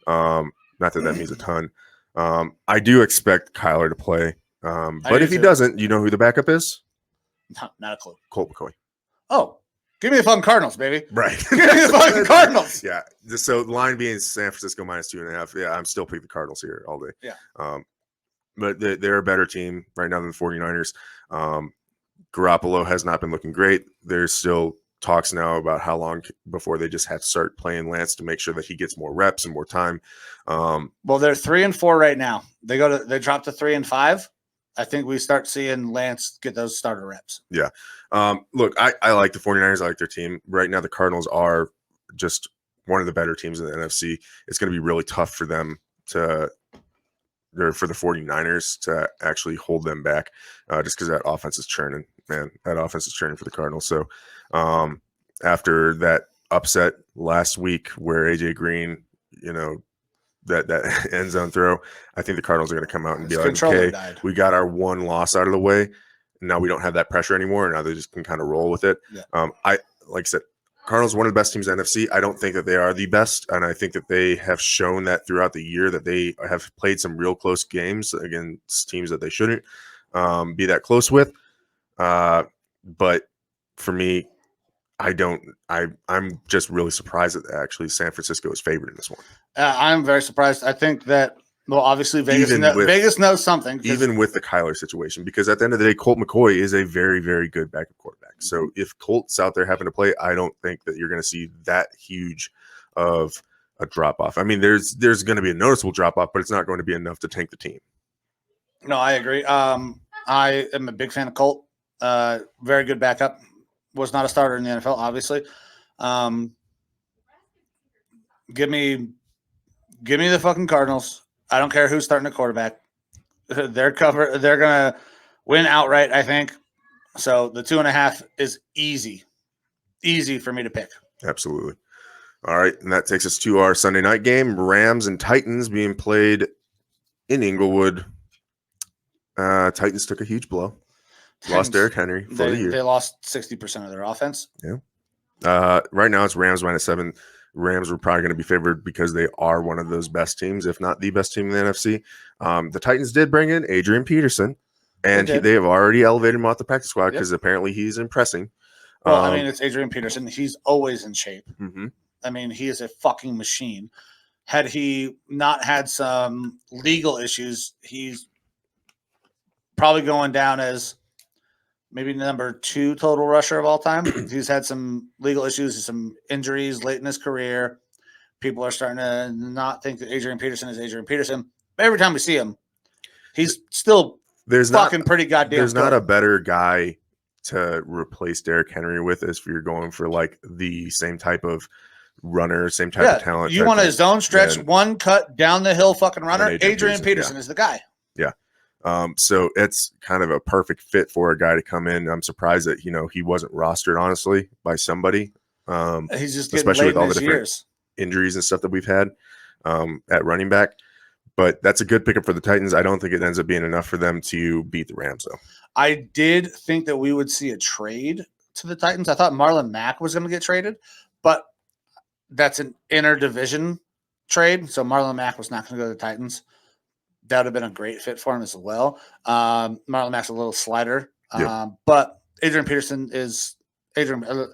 Not that means a ton. I do expect Kyler to play. But if he doesn't, you know who the backup is? Not a clue. Colt McCoy. Oh, give me the fucking Cardinals, baby. Right. Give me the fucking Cardinals. Yeah. So line being San Francisco minus 2.5. Yeah, I'm still picking the Cardinals here all day. Yeah. But they're a better team right now than the 49ers. Garoppolo has not been looking great. There's still talks now about how long before they just have to start playing Lance to make sure that he gets more reps and more time. Well, they're 3-4 right now. They drop to 3-5. I think we start seeing Lance get those starter reps. Yeah. Look, I like the 49ers. I like their team. Right now, the Cardinals are just one of the better teams in the NFC. It's going to be really tough for them for the 49ers to actually hold them back just because that offense is churning. Man, that offense is churning for the Cardinals. So after that upset last week where AJ Green, that end zone throw, I think the Cardinals are going to come out and be like, okay, we got our one loss out of the way. Now we don't have that pressure anymore. Now they just can kind of roll with it. Yeah. Like I said, Cardinals one of the best teams in the NFC. I don't think that they are the best, and I think that they have shown that throughout the year that they have played some real close games against teams that they shouldn't be that close with. But for me, I'm just really surprised that actually San Francisco is favored in this one. I'm very surprised. I think that, well, obviously Vegas knows something. Even with the Kyler situation, because at the end of the day, Colt McCoy is a very, very good backup quarterback. So if Colt's out there having to play, I don't think that you're going to see that huge of a drop-off. I mean, there's going to be a noticeable drop-off, but it's not going to be enough to tank the team. No, I agree. I am a big fan of Colt. Very good backup. Was not a starter in the NFL, obviously. Give me the fucking Cardinals. I don't care who's starting the quarterback. They're gonna win outright, I think. So the 2.5 is easy for me to pick. Absolutely. All right, and that takes us to our Sunday night game: Rams and Titans being played in Inglewood. Titans took a huge blow. Lost Derrick Henry for the year. They lost 60% of their offense. Yeah. Right now it's Rams -7. Rams were probably going to be favored because they are one of those best teams, if not the best team in the NFC. The Titans did bring in Adrian Peterson, and they have already elevated him off the practice squad because apparently he's impressing. Well, I mean, it's Adrian Peterson. He's always in shape. Mm-hmm. I mean, he is a fucking machine. Had he not had some legal issues, he's probably going down as maybe number 2 total rusher of all time. He's had some legal issues, some injuries late in his career. People are starting to not think that Adrian Peterson is Adrian Peterson. But every time we see him, He's still there's fucking pretty goddamn There's good. not a better guy to replace Derrick Henry with if you're going for like the same type of runner, same type of talent. You want a zone stretch, one cut down the hill fucking runner. Adrian Peterson is the guy. Yeah. So it's kind of a perfect fit for a guy to come in. I'm surprised that he wasn't rostered, honestly, by somebody. He's just especially with all the different years. Injuries and stuff that we've had at running back. But that's a good pickup for the Titans. I don't think it ends up being enough for them to beat the Rams, though. I did think that we would see a trade to the Titans. I thought Marlon Mack was going to get traded, but that's an interdivision trade. So Marlon Mack was not going to go to the Titans. That would have been a great fit for him as well. Marlon Mack's a little slider. But Adrian Peterson is Adrian.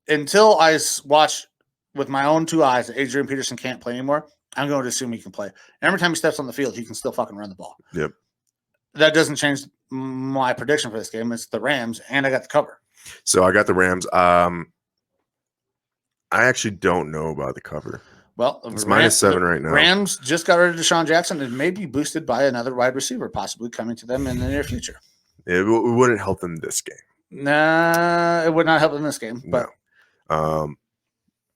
Until I watch with my own two eyes that Adrian Peterson can't play anymore, I'm going to assume he can play. And every time he steps on the field, he can still fucking run the ball. Yep. That doesn't change my prediction for this game. It's the Rams, and I got the cover. So I got the Rams. I actually don't know about the cover. Well, it's -7 right now. Rams just got rid of Deshaun Jackson and may be boosted by another wide receiver possibly coming to them in the near future. It wouldn't help them this game. Nah, it would not help them this game. But no.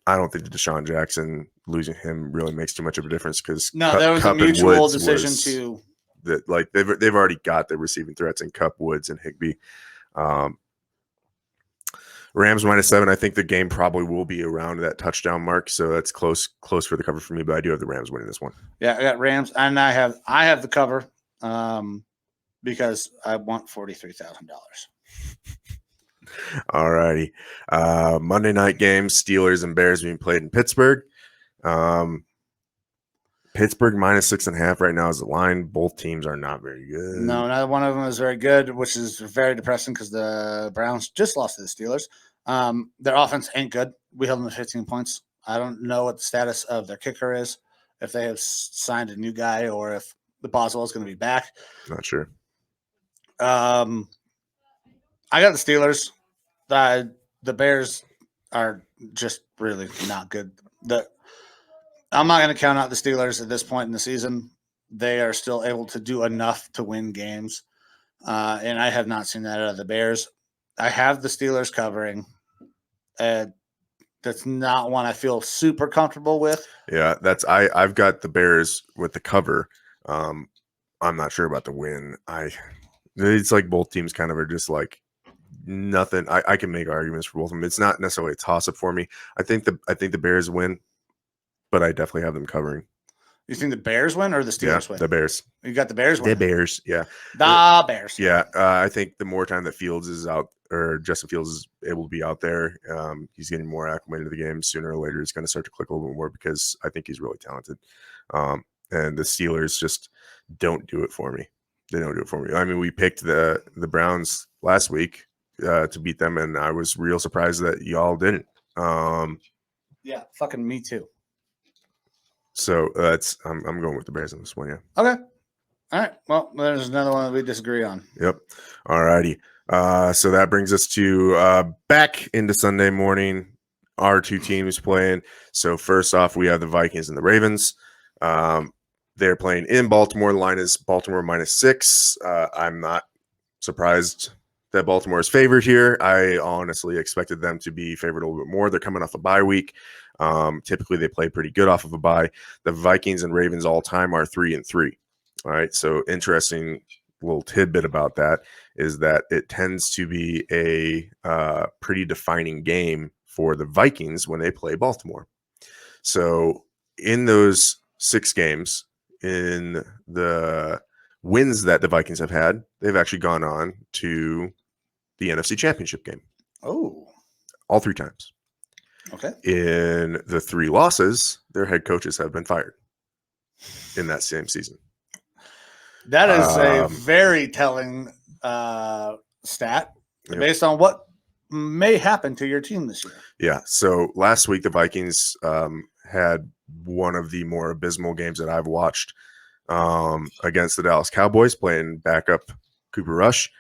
I don't think the Deshaun Jackson losing him really makes too much of a difference because there was a mutual decision to that like they've already got the receiving threats in Kupp, Woods, and Higbee. Rams -7. I think the game probably will be around that touchdown mark, so that's close for the cover for me. But I do have the Rams winning this one. Yeah, I got Rams, and I have the cover because I want $43,000. All righty. Monday night games, Steelers and Bears being played in Pittsburgh. Pittsburgh -6.5 right now is the line. Both teams are not very good. No, neither one of them is very good, which is very depressing because the Browns just lost to the Steelers. Their offense ain't good. We held them to 15 points. I don't know what the status of their kicker is, if they have signed a new guy or if the Boswell is going to be back. Not sure. I got the Steelers. The Bears are just really not good. I'm not going to count out the Steelers at this point in the season. They are still able to do enough to win games. And I have not seen that out of the Bears. I have the Steelers covering. That's not one I feel super comfortable with. Yeah, I've got the Bears with the cover. I'm not sure about the win. It's like both teams kind of are just like nothing. I can make arguments for both of them. It's not necessarily a toss-up for me. I think the Bears win, but I definitely have them covering. You think the Bears win or the Steelers win? The Bears. You got the Bears winning? The Bears, yeah. The Bears. Yeah, I think the more time that Fields is out, or Justin Fields is able to be out there, he's getting more acclimated to the game. Sooner or later, it's going to start to click a little bit more because I think he's really talented. And the Steelers just don't do it for me. They don't do it for me. I mean, we picked the Browns last week to beat them, and I was real surprised that y'all didn't. Yeah, fucking me too. So I'm going with the Bears on this one, yeah. Okay. All right. Well, there's another one that we disagree on. Yep. All righty. So that brings us to back into Sunday morning. Our two teams playing. So first off, we have the Vikings and the Ravens. They're playing in Baltimore. The line is Baltimore -6. I'm not surprised that Baltimore is favored here. I honestly expected them to be favored a little bit more. They're coming off a bye week. Typically, they play pretty good off of a bye. The Vikings and Ravens all time are 3-3. All right. So interesting little tidbit about that is that it tends to be a pretty defining game for the Vikings when they play Baltimore. So in those 6 games, in the wins that the Vikings have had, they've actually gone on to the NFC Championship game. Oh. All 3 times. Okay. In the 3 losses, their head coaches have been fired in that same season. That is a very telling stat based on what may happen to your team this year. Yeah. So last week, the Vikings had one of the more abysmal games that I've watched against the Dallas Cowboys, playing backup Cooper Rush.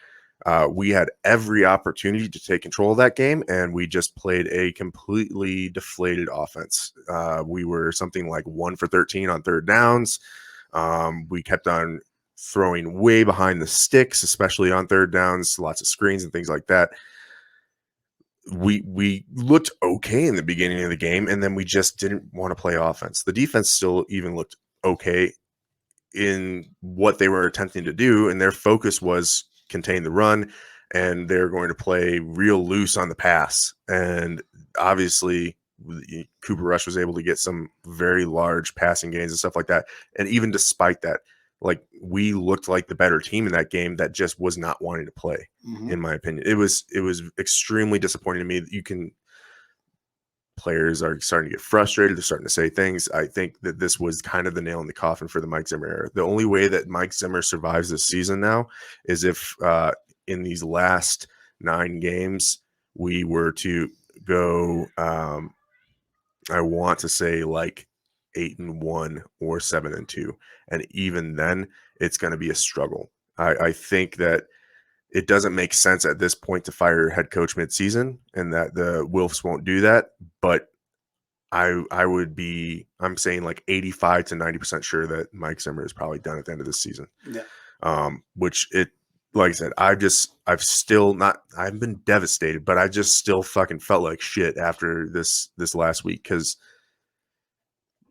We had every opportunity to take control of that game, and we just played a completely deflated offense. We were something like 1 for 13 on third downs. We kept on throwing way behind the sticks, especially on third downs, lots of screens and things like that. We looked okay in the beginning of the game, and then we just didn't want to play offense. The defense still even looked okay in what they were attempting to do, and their focus was contain the run, and they're going to play real loose on the pass. And obviously, Cooper Rush was able to get some very large passing gains and stuff like that. And even despite that, like, we looked like the better team in that game that just was not wanting to play, in my opinion. It was extremely disappointing to me that players are starting to get frustrated. They're starting to say things. I think that this was kind of the nail in the coffin for the Mike Zimmer era. The only way that Mike Zimmer survives this season now is if in these last 9 games we were to go, I want to say like 8-1 or 7-2. And even then, it's going to be a struggle. I think that it doesn't make sense at this point to fire head coach midseason, and that the Wilfs won't do that. But I'm saying like 85 to 90% sure that Mike Zimmer is probably done at the end of this season. Yeah. Like I said, I've been devastated, but I just still fucking felt like shit after this last week, because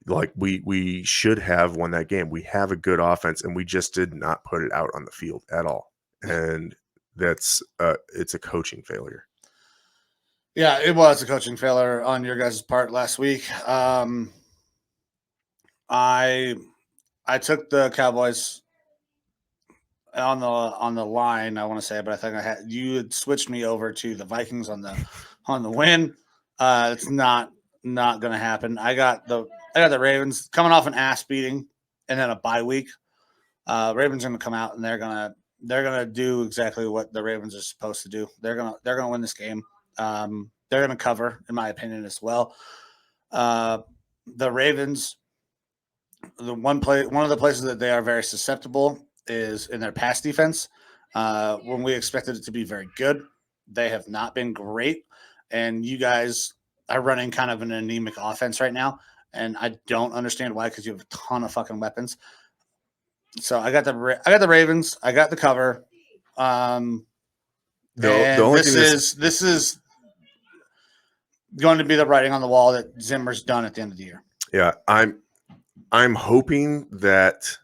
like we should have won that game. We have a good offense, and we just did not put it out on the field at all. And it's a coaching failure. Yeah, it was a coaching failure on your guys' part last week. I took the Cowboys on the line, I want to say, but I think you had switched me over to the Vikings on the win. It's not going to happen. I got the Ravens coming off an ass beating and then a bye week. Ravens are going to come out and they're gonna do exactly what the Ravens are supposed to do. They're gonna win this game. They're gonna cover, in my opinion, as well. The Ravens, one of the places that they are very susceptible is in their pass defense. When we expected it to be very good, they have not been great, and you guys are running kind of an anemic offense right now, and I don't understand why, because you have a ton of fucking weapons. So I got the Ravens. I got the cover. This is going to be the writing on the wall that Zimmer's done at the end of the year. Yeah, I'm hoping that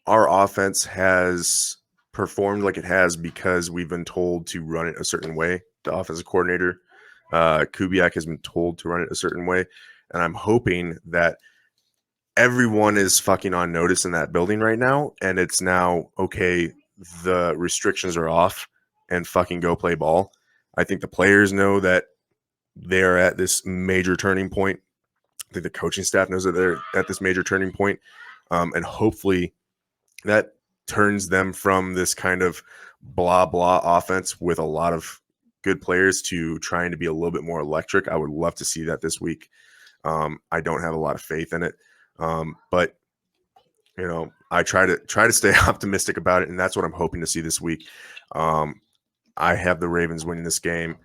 our offense has performed like it has because we've been told to run it a certain way. The offensive coordinator, Kubiak, has been told to run it a certain way, and I'm hoping that everyone is fucking on notice in that building right now, and it's now, okay, the restrictions are off and fucking go play ball. I think the players know that they're at this major turning point. I think the coaching staff knows that they're at this major turning point. And hopefully that turns them from this kind of blah, blah offense with a lot of good players to trying to be a little bit more electric. I would love to see that this week. I don't have a lot of faith in it. But you know, I try to stay optimistic about it, and that's what I'm hoping to see this week. I have the Ravens winning this game.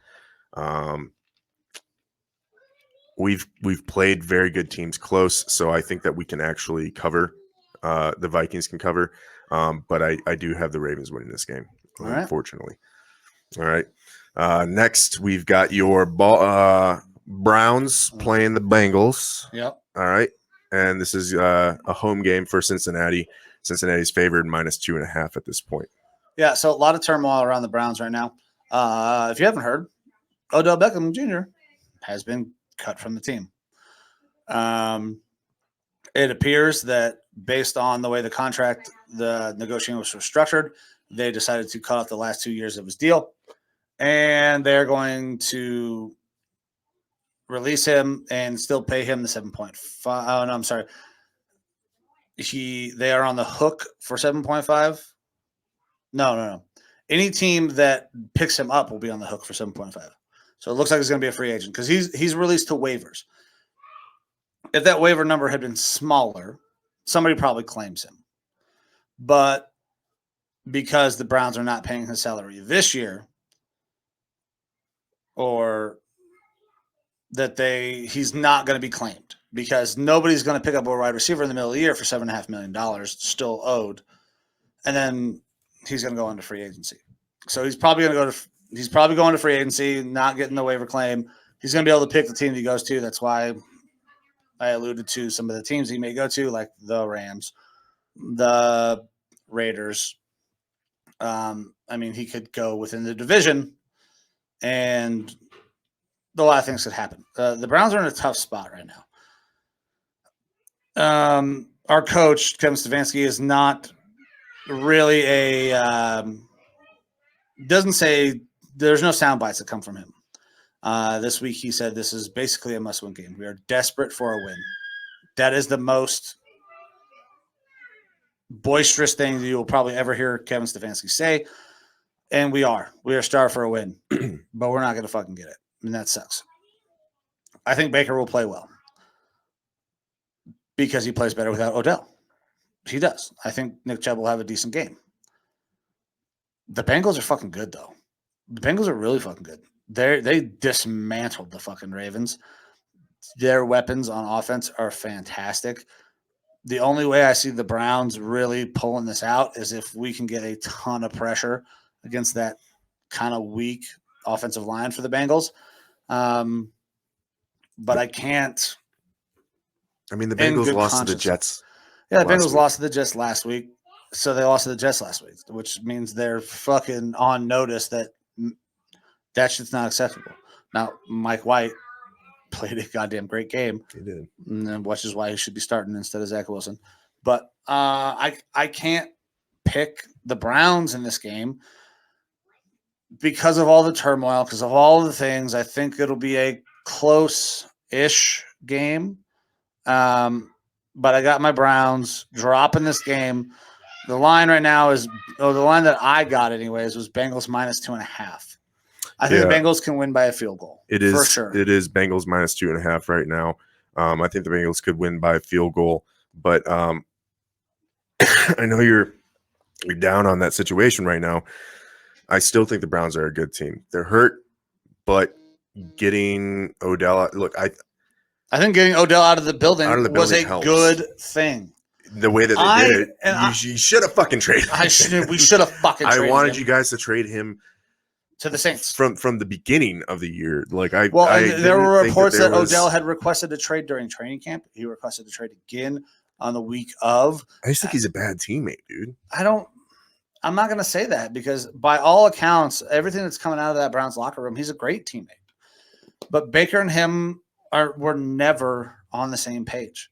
We've played very good teams close, so I think that we can actually cover. The Vikings can cover, but I do have the Ravens winning this game, unfortunately. All right. Next, we've got your Browns playing the Bengals. Yep. All right. And this is a home game for Cincinnati. Cincinnati's favored -2.5 at this point. Yeah, so a lot of turmoil around the Browns right now. If you haven't heard, Odell Beckham Jr. has been cut from the team. It appears that based on the way the negotiations were structured, they decided to cut off the last 2 years of his deal, and they're going to release him and still pay him the 7.5. Oh, no, I'm sorry. They are on the hook for 7.5. No. Any team that picks him up will be on the hook for 7.5. So it looks like he's going to be a free agent because he's released to waivers. If that waiver number had been smaller, somebody probably claims him. But because the Browns are not paying his salary this year, or that he's not going to be claimed because nobody's going to pick up a wide receiver in the middle of the year for $7.5 million still owed. and then he's going to go into free agency. So he's probably going to free agency, not getting the waiver claim. He's going to be able to pick the team that he goes to. That's why I alluded to some of the teams he may go to, like the Rams, the Raiders. He could go within the division, and a lot of things could happen. The Browns are in a tough spot right now. Our coach, Kevin Stefanski, is not really doesn't say there's no sound bites that come from him. This week he said this is basically a must-win game. We are desperate for a win. That is the most boisterous thing that you will probably ever hear Kevin Stefanski say. And we are starved for a win, but we're not going to fucking get it. And that sucks. I think Baker will play well because he plays better without Odell. He does. I think Nick Chubb will have a decent game. The Bengals are fucking good, though. The Bengals are really fucking good. They dismantled the fucking Ravens. Their weapons on offense are fantastic. The only way I see the Browns really pulling this out is if we can get a ton of pressure against that kind of weak offensive line for the Bengals. But I can't. I mean, the Bengals lost to the Jets. Yeah, the Bengals lost to the Jets last week. So they lost to the Jets last week, which means they're fucking on notice that shit's not acceptable. Now, Mike White played a goddamn great game. He did. Which is why he should be starting instead of Zack Wilson. But I can't pick the Browns in this game because of all the turmoil, because of all the things. I think it'll be a close-ish game. But I got my Browns dropping this game. The line right now is the line that I got anyways was Bengals -2.5. I think the Bengals can win by a field goal. It is for sure. It is Bengals -2.5 right now. I think the Bengals could win by a field goal, but I know you're down on that situation right now. I still think the Browns are a good team. They're hurt, but getting Odell, look, I think getting Odell out of the building was a helps. Good thing. The way that they did it, you should have fucking traded. We should have fucking traded I wanted him you guys to trade him to the Saints from the beginning of the year. There were reports that Odell had requested to trade during training camp. He requested to trade again on the week of. I just think he's a bad teammate, dude. I'm not going to say that because by all accounts, everything that's coming out of that Browns locker room, he's a great teammate. But Baker and him were never on the same page.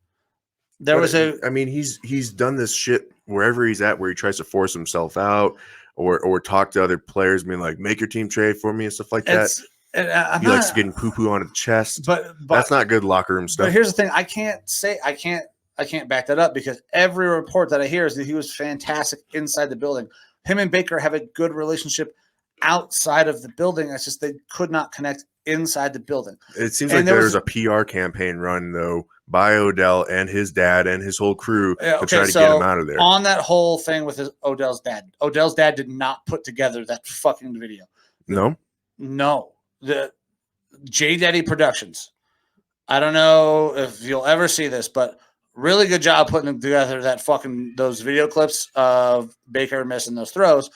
He's done this shit wherever he's at, where he tries to force himself out or talk to other players, being like, make your team trade for me and stuff like that. He likes getting poo-poo on his chest. But that's not good locker room stuff. But here's the thing. I can't back that up because every report that I hear is that he was fantastic inside the building. Him and Baker have a good relationship outside of the building. It's just they could not connect inside the building. It seems like there's a PR campaign run, though, by Odell and his dad and his whole crew to try to get him out of there. On that whole thing with Odell's dad did not put together that fucking video. No? No. The J Daddy Productions. I don't know if you'll ever see this, but really good job putting together those video clips of Baker missing those throws.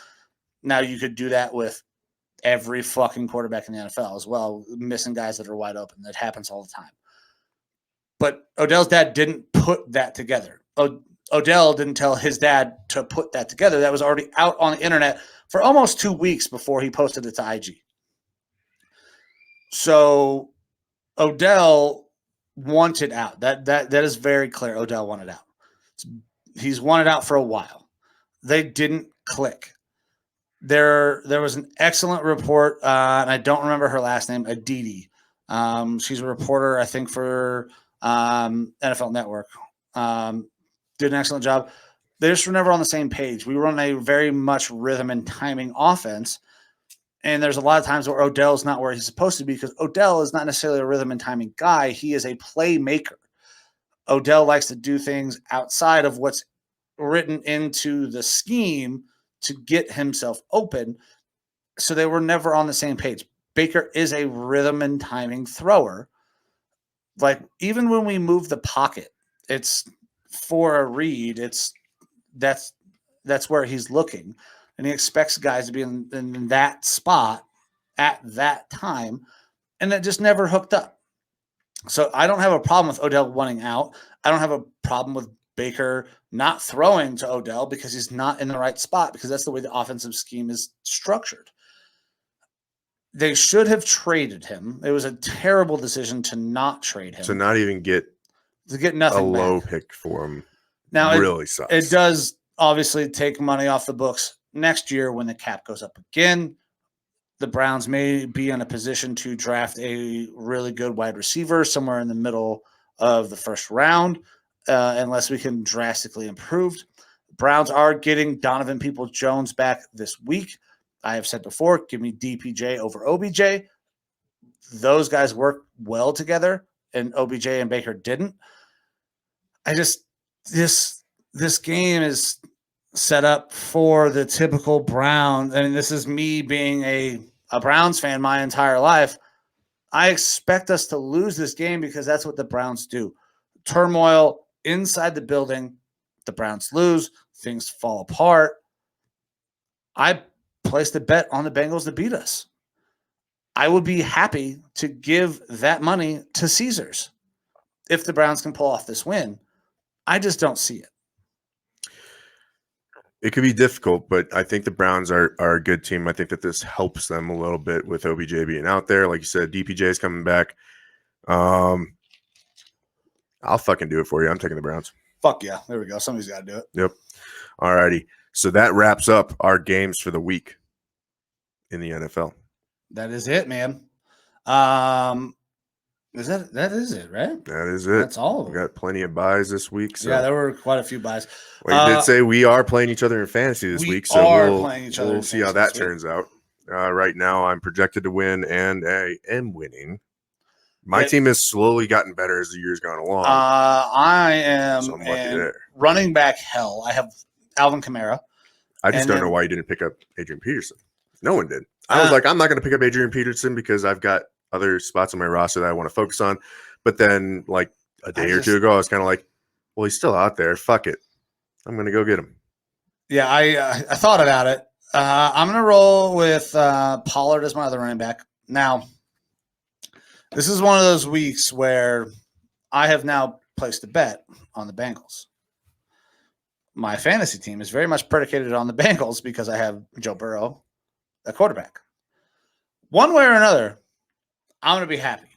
Now you could do that with every fucking quarterback in the NFL as well, missing guys that are wide open. That happens all the time. But Odell's dad didn't put that together. Odell didn't tell his dad to put that together. That was already out on the internet for almost 2 weeks before he posted it to IG. So Odell wanted out. That is very clear. Odell wanted out. He's wanted out for a while. They didn't click. There was an excellent report, and I don't remember her last name, Aditi. She's a reporter, I think, for NFL Network. Did an excellent job. They just were never on the same page. We run a very much rhythm and timing offense, and there's a lot of times where Odell's not where he's supposed to be because Odell is not necessarily a rhythm and timing guy. He is a playmaker. Odell likes to do things outside of what's written into the scheme to get himself open. So they were never on the same page. Baker is a rhythm and timing thrower. Like, even when we move the pocket, it's for a read. That's that's where he's looking. And he expects guys to be in that spot at that time. And it just never hooked up. So I don't have a problem with Odell wanting out. I don't have a problem with Baker not throwing to Odell because he's not in the right spot, because that's the way the offensive scheme is structured. They should have traded him. It was a terrible decision to not trade him. To not even get nothing a low back. pick for him. Now really sucks. It does obviously take money off the books next year when the cap goes up again. The Browns may be in a position to draft a really good wide receiver somewhere in the middle of the first round, unless we can drastically improve. Browns are getting Donovan Peoples-Jones back this week. I have said before, give me DPJ over OBJ. Those guys work well together, and OBJ and Baker didn't. This game is set up for the typical Brown. And this is me being a Browns fan my entire life. I expect us to lose this game because that's what the Browns do. Turmoil inside the building. The Browns lose. Things fall apart. I placed a bet on the Bengals to beat us. I would be happy to give that money to Caesars if the Browns can pull off this win. I just don't see it. It could be difficult, but I think the Browns are a good team. I think that this helps them a little bit with OBJ being out there. Like you said, DPJ is coming back. I'll fucking do it for you. I'm taking the Browns. Fuck yeah. There we go. Somebody's got to do it. Yep. All righty. So that wraps up our games for the week in the NFL. That is it, man. That is it, right? That is it. That's all of them. We got plenty of buys this week. So. Yeah, there were quite a few buys. Well, you did say we are playing each other in fantasy this week, so we'll see how that turns out. Right now, I'm projected to win, and I am winning. My team has slowly gotten better as the year's gone along. I am so I'm lucky there. Running back hell. I have Alvin Kamara. I just don't know why you didn't pick up Adrian Peterson. No one did. I was like, I'm not going to pick up Adrian Peterson because I've got other spots on my roster that I want to focus on. But then, like a day or two ago, I was kind of like, well, he's still out there. Fuck it. I'm going to go get him. Yeah, I thought about it. I'm going to roll with Pollard as my other running back. Now, this is one of those weeks where I have now placed a bet on the Bengals. My fantasy team is very much predicated on the Bengals because I have Joe Burrow, a quarterback. One way or another, I'm going to be happy.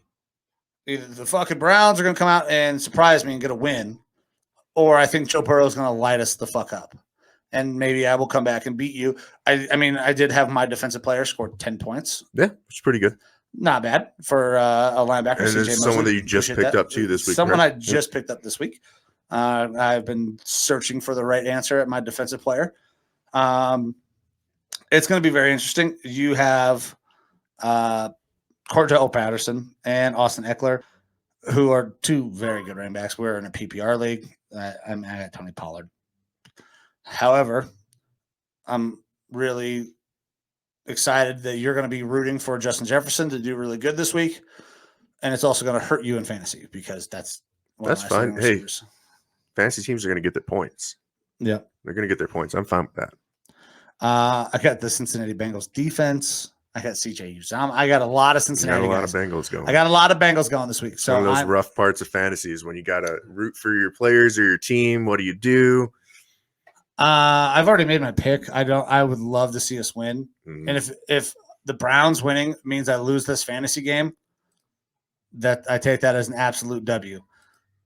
Either the fucking Browns are going to come out and surprise me and get a win, or I think Joe Burrow is going to light us the fuck up. And maybe I will come back and beat you. I mean, I did have my defensive player scored 10 points. Yeah, it's pretty good. Not bad for a linebacker. And it's someone that you just picked up too this week. Someone I just picked up this week. I've been searching for the right answer at my defensive player. It's going to be very interesting. You have Quarantillo Patterson and Austin Eckler, who are two very good running backs. We're in a PPR league. I got Tony Pollard. However, I'm really excited that you're going to be rooting for Justin Jefferson to do really good this week. And it's also going to hurt you in fantasy because that's fine. Hey, fantasy teams are going to get their points. Yeah. They're going to get their points. I'm fine with that. I got the Cincinnati Bengals defense. I got CJ Uzomah. I got a lot of Cincinnati guys. of Bengals going. I got a lot of Bengals going this week. So one of those rough parts of fantasy is when you got to root for your players or your team. What do you do? I've already made my pick. I would love to see us win. Mm-hmm. And if the Browns winning means I lose this fantasy game, that I take that as an absolute W.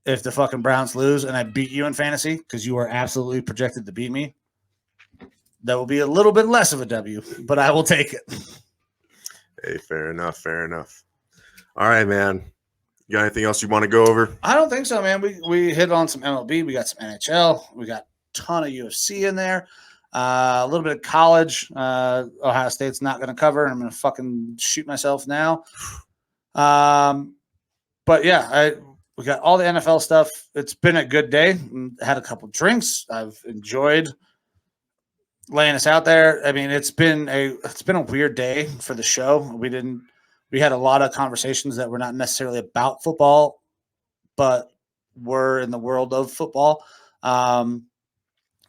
If the fucking Browns lose and I beat you in fantasy because you are absolutely projected to beat me, that will be a little bit less of a W, but I will take it. Hey, fair enough. Fair enough. All right, man. You got anything else you want to go over? I don't think so, man. We hit on some MLB. We got some NHL. We got ton of UFC in there, a little bit of college. Ohio State's not going to cover, and I'm going to fucking shoot myself now. But yeah, we got all the NFL stuff. It's been a good day. Had a couple drinks. I've enjoyed laying us out there. I mean, it's been a weird day for the show. We had a lot of conversations that were not necessarily about football, but were in the world of football.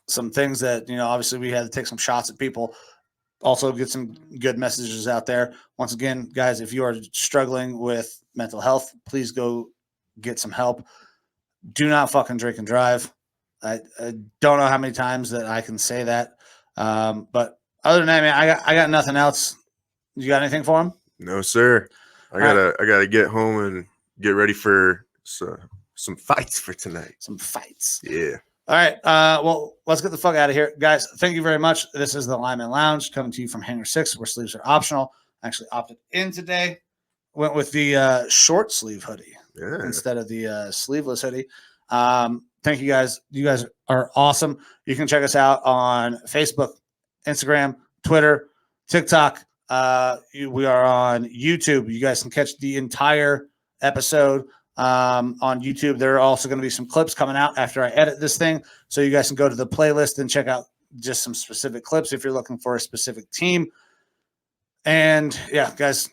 some things that, obviously we had to take some shots at people. Also get some good messages out there. Once again, guys, if you are struggling with mental health, please go get some help. Do not fucking drink and drive. I don't know how many times that I can say that. But other than that, man, I got nothing else. You got anything for him? No, sir. I gotta get home and get ready for some fights for tonight. Some fights. Yeah. All right. Well, let's get the fuck out of here. Guys, thank you very much. This is the Lineman Lounge coming to you from Hangar 6, where sleeves are optional. I actually opted in today. Went with the short sleeve hoodie instead of the sleeveless hoodie. Thank you guys. You guys are awesome. You can check us out on Facebook, Instagram, Twitter, TikTok. We are on YouTube. You guys can catch the entire episode on YouTube. There are also going to be some clips coming out after I edit this thing, so you guys can go to the playlist and check out just some specific clips if you're looking for a specific team. And yeah, guys,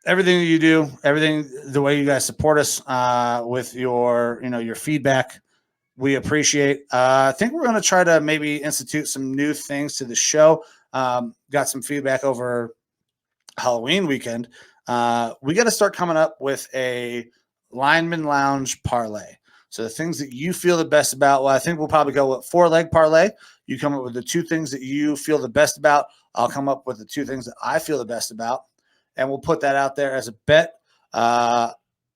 everything that you do, everything, the way you guys support us with your feedback, we appreciate. I think we're going to try to maybe institute some new things to the show. Got some feedback over Halloween weekend. We got to start coming up with a Lineman Lounge parlay. So the things that you feel the best about, well, I think we'll probably go with 4-leg parlay. You come up with the 2 things that you feel the best about. I'll come up with the 2 things that I feel the best about, and we'll put that out there as a bet. I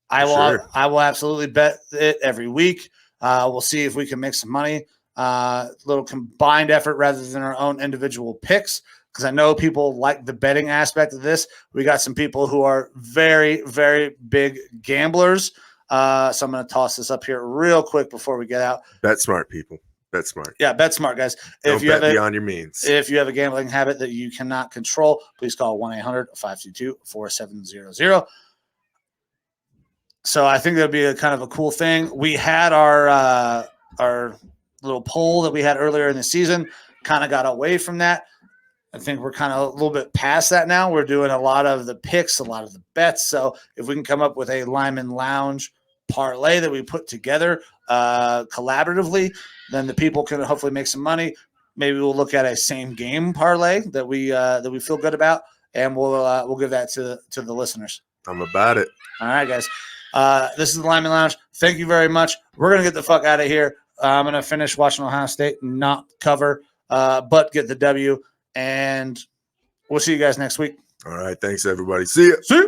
will absolutely bet it every week. We'll see if we can make some money. Little combined effort rather than our own individual picks, because I know people like the betting aspect of this. We got some people who are very, very big gamblers. So I'm going to toss this up here real quick before we get out. Bet smart, people. Bet smart. Yeah, bet smart, guys. Don't bet beyond your means. If you have a gambling habit that you cannot control, please call 1-800-522-4700. So I think that'd be a kind of a cool thing. We had our little poll that we had earlier in the season, kind of got away from that. I think we're kind of a little bit past that now. We're doing a lot of the picks, a lot of the bets. So if we can come up with a Lineman Lounge parlay that we put together collaboratively, then the people can hopefully make some money. Maybe we'll look at a same game parlay that we feel good about, and we'll give that to the listeners. I'm about it. All right, guys. This is the Lineman Lounge. Thank you very much. We're gonna get the fuck out of here. I'm gonna finish watching Ohio State, not cover, but get the W. And we'll see you guys next week. All right. Thanks, everybody. See ya. See ya.